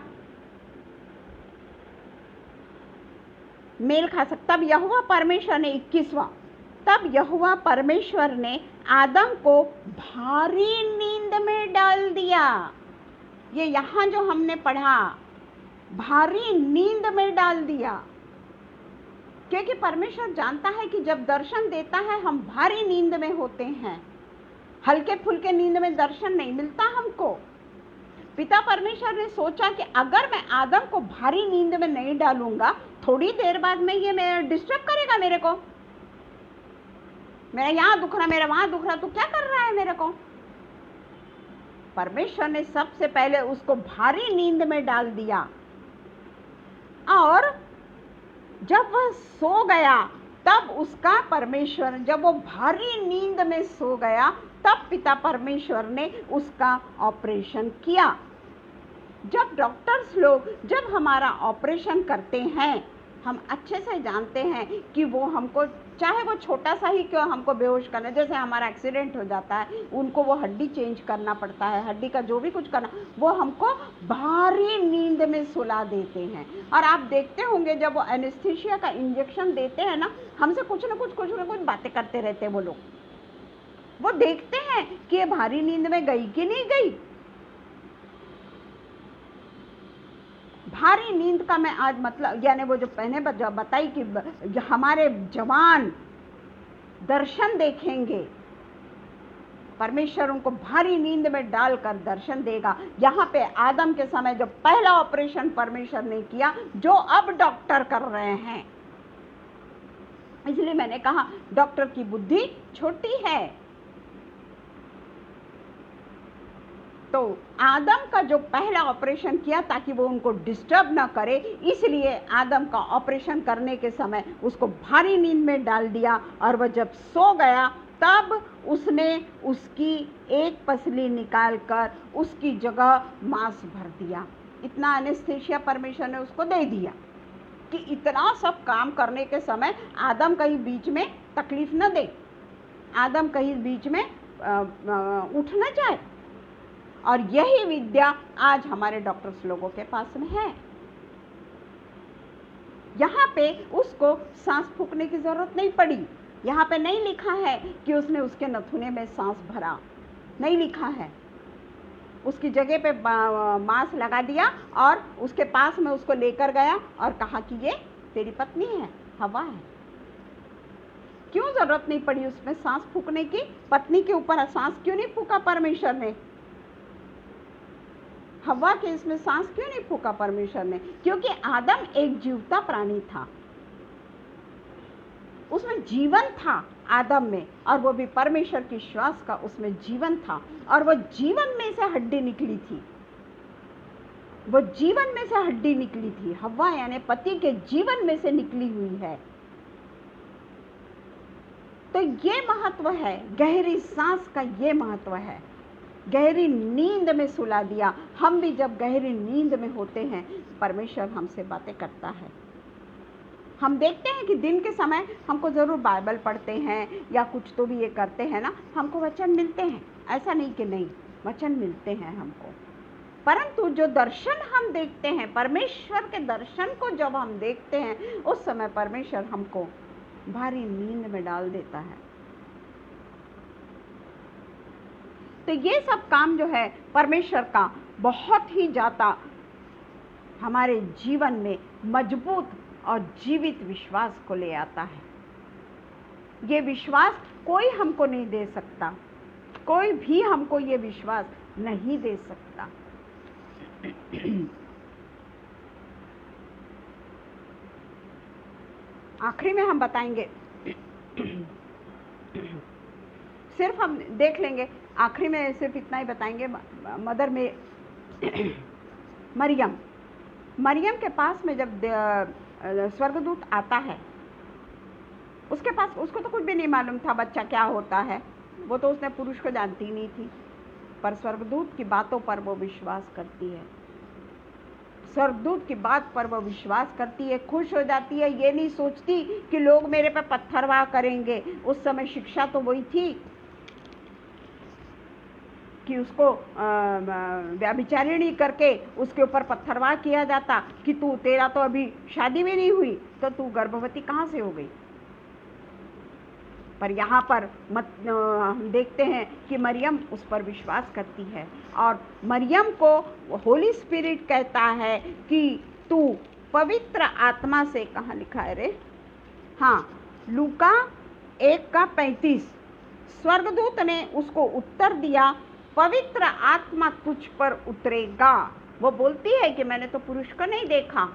मेल खा सकता। तब यहोवा परमेश्वर ने 21वां, तब यहोवा परमेश्वर ने आदम को भारी नींद में डाल दिया। ये यहाँ जो हमने पढ़ा, भारी नींद में डाल दिया, क्योंकि परमेश्वर जानता है कि जब दर्शन देता है हम भारी नींद में होते हैं, हल्के फुल्के नींद में दर्शन नहीं मिलता हमको। पिता परमेश्वर ने सोचा कि अगर मैं आदम को भारी नींद में नहीं डालूंगा, थोड़ी देर बाद में ये मेरा डिस्टर्ब करेगा मेरे को, मेरा यहाँ दुख रहा, मेरा वहां दुख रहा, तो क्या कर रहा है मेरे को। परमेश्वर ने सबसे पहले उसको भारी नींद में डाल दिया, और जब वह सो गया तब उसका परमेश्वर, जब वो भारी नींद में सो गया तब पिता परमेश्वर ने उसका ऑपरेशन किया। जब डॉक्टर्स लोग जब हमारा ऑपरेशन करते हैं, हम अच्छे से जानते हैं कि वो हमको, चाहे वो छोटा सा ही क्यों, हमको बेहोश करना, जैसे हमारा एक्सीडेंट हो जाता है उनको वो हड्डी चेंज करना पड़ता है, हड्डी का जो भी कुछ करना, वो हमको भारी नींद में सुला देते हैं। और आप देखते होंगे जब वो एनेस्थीसिया का इंजेक्शन देते हैं ना, हमसे कुछ ना कुछ बातें करते रहते हैं वो लोग। वो देखते हैं कि ये भारी नींद में गई कि नहीं गई। भारी नींद का मैं आज मतलब, यानी वो जो पहले बताई कि हमारे जवान दर्शन देखेंगे, परमेश्वर उनको भारी नींद में डालकर दर्शन देगा। यहाँ पे आदम के समय जो पहला ऑपरेशन परमेश्वर ने किया, जो अब डॉक्टर कर रहे हैं, इसलिए मैंने कहा डॉक्टर की बुद्धि छोटी है। तो आदम का जो पहला ऑपरेशन किया ताकि वो उनको डिस्टर्ब ना करे, इसलिए आदम का ऑपरेशन करने के समय उसको भारी नींद में डाल दिया, और वह जब सो गया तब उसने उसकी एक पसली निकालकर उसकी जगह मांस भर दिया। इतना एनेस्थीसिया परमेश्वर ने उसको दे दिया कि इतना सब काम करने के समय आदम कहीं बीच में तकलीफ न दे, आदम कहीं बीच में उठ न जाए। और यही विद्या आज हमारे डॉक्टर्स लोगों के पास में है। यहाँ पे उसको सांस फूंकने की जरूरत नहीं पड़ी। यहाँ पे नहीं लिखा है कि उसने उसके नथुने में सांस भरा, नहीं लिखा है। उसकी जगह पे मांस लगा दिया और उसके पास में उसको लेकर गया और कहा कि ये तेरी पत्नी है, हवा है। क्यों जरूरत नहीं पड़ी उसमें सांस फूंकने की? पत्नी के ऊपर सांस क्यों नहीं फूंका परमेश्वर ने? हवा के इसमें सांस क्यों नहीं फूंका परमेश्वर ने? क्योंकि आदम एक जीवता प्राणी था, उसमें जीवन था आदम में, और वो भी परमेश्वर की श्वास का उसमें जीवन था, और वो जीवन में से हड्डी निकली थी, वो जीवन में से हड्डी निकली थी। हवा यानी पति के जीवन में से निकली हुई है। तो ये महत्व है, गहरी सांस का ये महत्व है। गहरी नींद में सुला दिया। हम भी जब गहरी नींद में होते हैं, परमेश्वर हमसे बातें करता है। हम देखते हैं कि दिन के समय हमको ज़रूर बाइबल पढ़ते हैं या कुछ तो भी ये करते हैं ना, हमको वचन मिलते हैं, ऐसा नहीं कि नहीं, वचन मिलते हैं हमको। परंतु जो दर्शन हम देखते हैं, परमेश्वर के दर्शन को जब हम देखते हैं, उस समय परमेश्वर हमको भारी नींद में डाल देता है। तो ये सब काम जो है परमेश्वर का बहुत ही ज़्यादा हमारे जीवन में मजबूत और जीवित विश्वास को ले आता है। ये विश्वास कोई हमको नहीं दे सकता, कोई भी हमको ये विश्वास नहीं दे सकता। आखिरी में हम बताएंगे, सिर्फ हम देख लेंगे, आखिरी में सिर्फ इतना ही बताएंगे। मदर में मरियम के पास में जब स्वर्गदूत आता है, उसके पास, उसको तो कुछ भी नहीं मालूम था बच्चा क्या होता है, वो तो उसने पुरुष को जानती नहीं थी, पर स्वर्गदूत की बातों पर वो विश्वास करती है। स्वर्गदूत की बात पर वो विश्वास करती है, खुश हो जाती है, ये नहीं सोचती कि लोग मेरे पे पत्थरवाह करेंगे। उस समय शिक्षा तो वही थी कि उसको व्यभिचारिणी करके उसके ऊपर पत्थरवाह किया जाता कि तू, तेरा तो अभी शादी भी नहीं हुई, तो तू गर्भवती कहाँ से हो गई। पर यहाँ पर हम देखते हैं कि मरियम उस पर विश्वास करती है, और मरियम को होली स्पिरिट कहता है कि तू पवित्र आत्मा से, कहाँ लिखा है रे, हाँ, लूका 1:35, स्वर्गदूत ने उसको उत्तर दिया, पवित्र आत्मा तुझ पर उतरेगा। वो बोलती है कि मैंने तो पुरुष को नहीं देखा।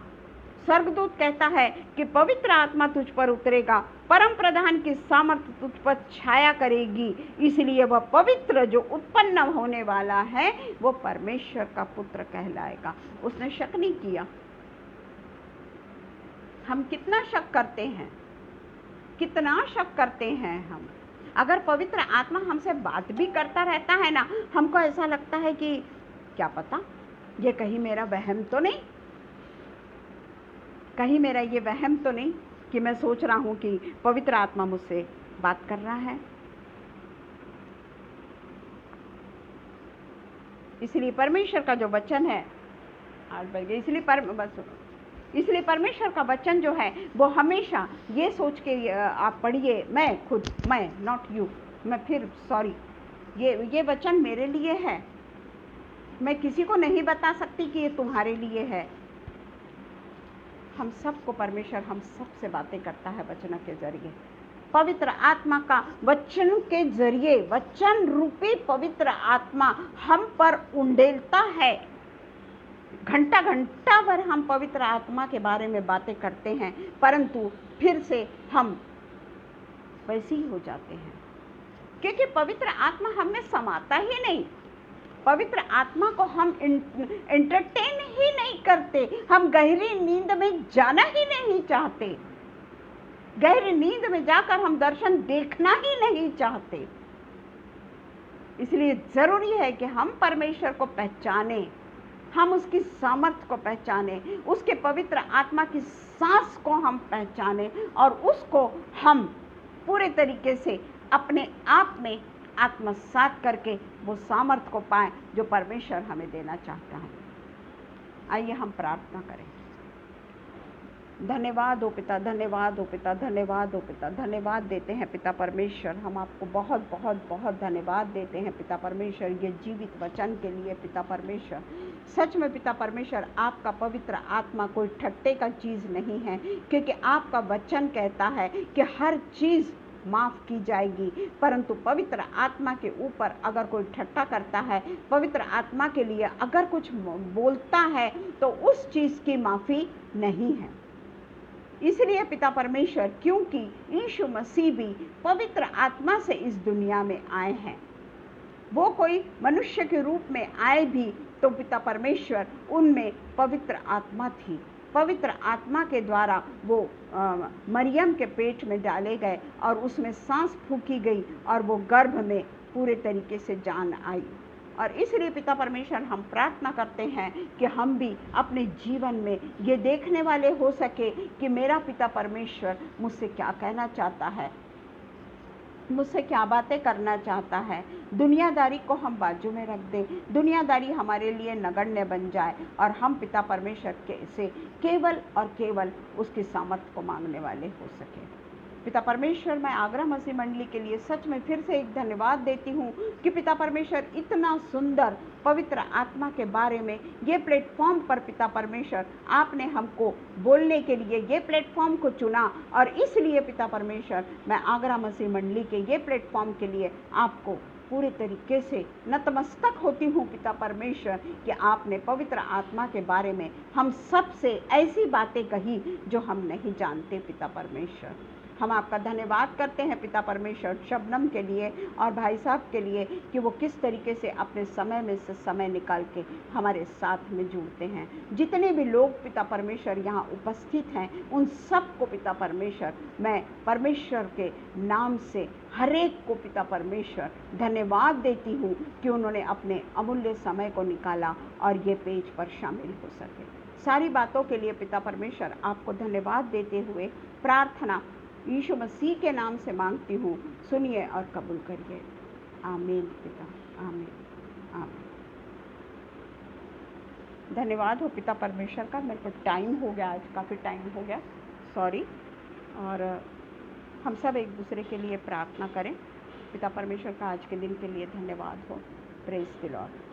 स्वर्गदूत कहता है कि पवित्र आत्मा तुझ पर उतरेगा, परम प्रधान की सामर्थ्य तुझ पर छाया करेगी, इसलिए वह पवित्र जो उत्पन्न होने वाला है वो परमेश्वर का पुत्र कहलाएगा। उसने शक नहीं किया। हम कितना शक करते हैं, कितना शक करते हैं हम। अगर पवित्र आत्मा हमसे बात भी करता रहता है ना, हमको ऐसा लगता है कि क्या पता ये कहीं मेरा वहम तो नहीं, कहीं मेरा ये वहम तो नहीं कि मैं सोच रहा हूँ कि पवित्र आत्मा मुझसे बात कर रहा है। इसलिए परमेश्वर का जो वचन है, इसलिए परमेश्वर का वचन जो है वो हमेशा ये सोच के आप पढ़िए, मैं नॉट यू, मैं फिर सॉरी, ये वचन मेरे लिए है, मैं किसी को नहीं बता सकती कि ये तुम्हारे लिए है। हम सबको परमेश्वर हम सबसे बातें करता है वचन के जरिए, पवित्र आत्मा का वचन के जरिए, वचन रूपी पवित्र आत्मा हम पर उंडेलता है। घंटा घंटा भर हम पवित्र आत्मा के बारे में बातें करते हैं, परंतु फिर से हम वैसे ही हो जाते हैं, क्योंकि पवित्र आत्मा हमें समाता ही नहीं। पवित्र आत्मा को हम एंटरटेन ही नहीं करते, हम गहरी नींद में जाना ही नहीं चाहते, गहरी नींद में जाकर हम दर्शन देखना ही नहीं चाहते। इसलिए जरूरी है कि हम परमेश्वर को पहचाने, हम उसकी सामर्थ्य को पहचाने, उसके पवित्र आत्मा की सांस को हम पहचाने, और उसको हम पूरे तरीके से अपने आप में आत्मसात करके वो सामर्थ्य को पाएं जो परमेश्वर हमें देना चाहता है। आइए हम प्रार्थना करें। धन्यवाद हो पिता, धन्यवाद हो पिता, धन्यवाद हो पिता, धन्यवाद देते हैं पिता परमेश्वर, हम आपको बहुत बहुत बहुत धन्यवाद देते हैं पिता परमेश्वर, ये जीवित वचन के लिए पिता परमेश्वर। सच में पिता परमेश्वर, आपका पवित्र आत्मा कोई ठट्टे का चीज़ नहीं है, क्योंकि आपका वचन कहता है कि हर चीज़ माफ़ की जाएगी, परंतु पवित्र आत्मा के ऊपर अगर कोई ठट्टा करता है, पवित्र आत्मा के लिए अगर कुछ बोलता है, तो उस चीज़ की माफ़ी नहीं है। इसलिए पिता परमेश्वर, क्योंकि यीशु मसीह भी पवित्र आत्मा से इस दुनिया में आए हैं, वो कोई मनुष्य के रूप में आए भी तो पिता परमेश्वर उनमें पवित्र आत्मा थी, पवित्र आत्मा के द्वारा वो मरियम के पेट में डाले गए और उसमें सांस फूंकी गई और वो गर्भ में पूरे तरीके से जान आई। और इसलिए पिता परमेश्वर हम प्रार्थना करते हैं कि हम भी अपने जीवन में ये देखने वाले हो सके कि मेरा पिता परमेश्वर मुझसे क्या कहना चाहता है, मुझसे क्या बातें करना चाहता है। दुनियादारी को हम बाजू में रख दें, दुनियादारी हमारे लिए नगण्य बन जाए और हम पिता परमेश्वर से केवल और केवल उसकी सामर्थ को मांगने वाले हो सके। पिता परमेश्वर, मैं आगरा मसीह मंडली के लिए सच में फिर से एक धन्यवाद देती हूँ कि पिता परमेश्वर इतना सुंदर पवित्र आत्मा के बारे में ये प्लेटफॉर्म पर पिता परमेश्वर आपने हमको बोलने के लिए ये प्लेटफॉर्म को चुना। और इसलिए पिता परमेश्वर मैं आगरा मसीह मंडली के ये प्लेटफॉर्म के लिए आपको पूरे तरीके से नतमस्तक होती हूँ पिता परमेश्वर कि आपने पवित्र आत्मा के बारे में हम सब से ऐसी बातें कही जो हम नहीं जानते। पिता परमेश्वर, हम आपका धन्यवाद करते हैं पिता परमेश्वर शबनम के लिए और भाई साहब के लिए कि वो किस तरीके से अपने समय में से समय निकाल के हमारे साथ में जुड़ते हैं। जितने भी लोग पिता परमेश्वर यहाँ उपस्थित हैं उन सब को पिता परमेश्वर मैं परमेश्वर के नाम से हर एक को पिता परमेश्वर धन्यवाद देती हूँ कि उन्होंने अपने अमूल्य समय को निकाला और ये पेज पर शामिल हो सके। सारी बातों के लिए पिता परमेश्वर आपको धन्यवाद देते हुए प्रार्थना यीशु मसीह के नाम से मांगती हूँ, सुनिए और कबूल करिए। आमीन पिता, आमीन, आमीन। धन्यवाद हो पिता परमेश्वर का। मेरे को टाइम हो गया, आज काफ़ी टाइम हो गया, सॉरी। और हम सब एक दूसरे के लिए प्रार्थना करें। पिता परमेश्वर का आज के दिन के लिए धन्यवाद हो। Praise the Lord.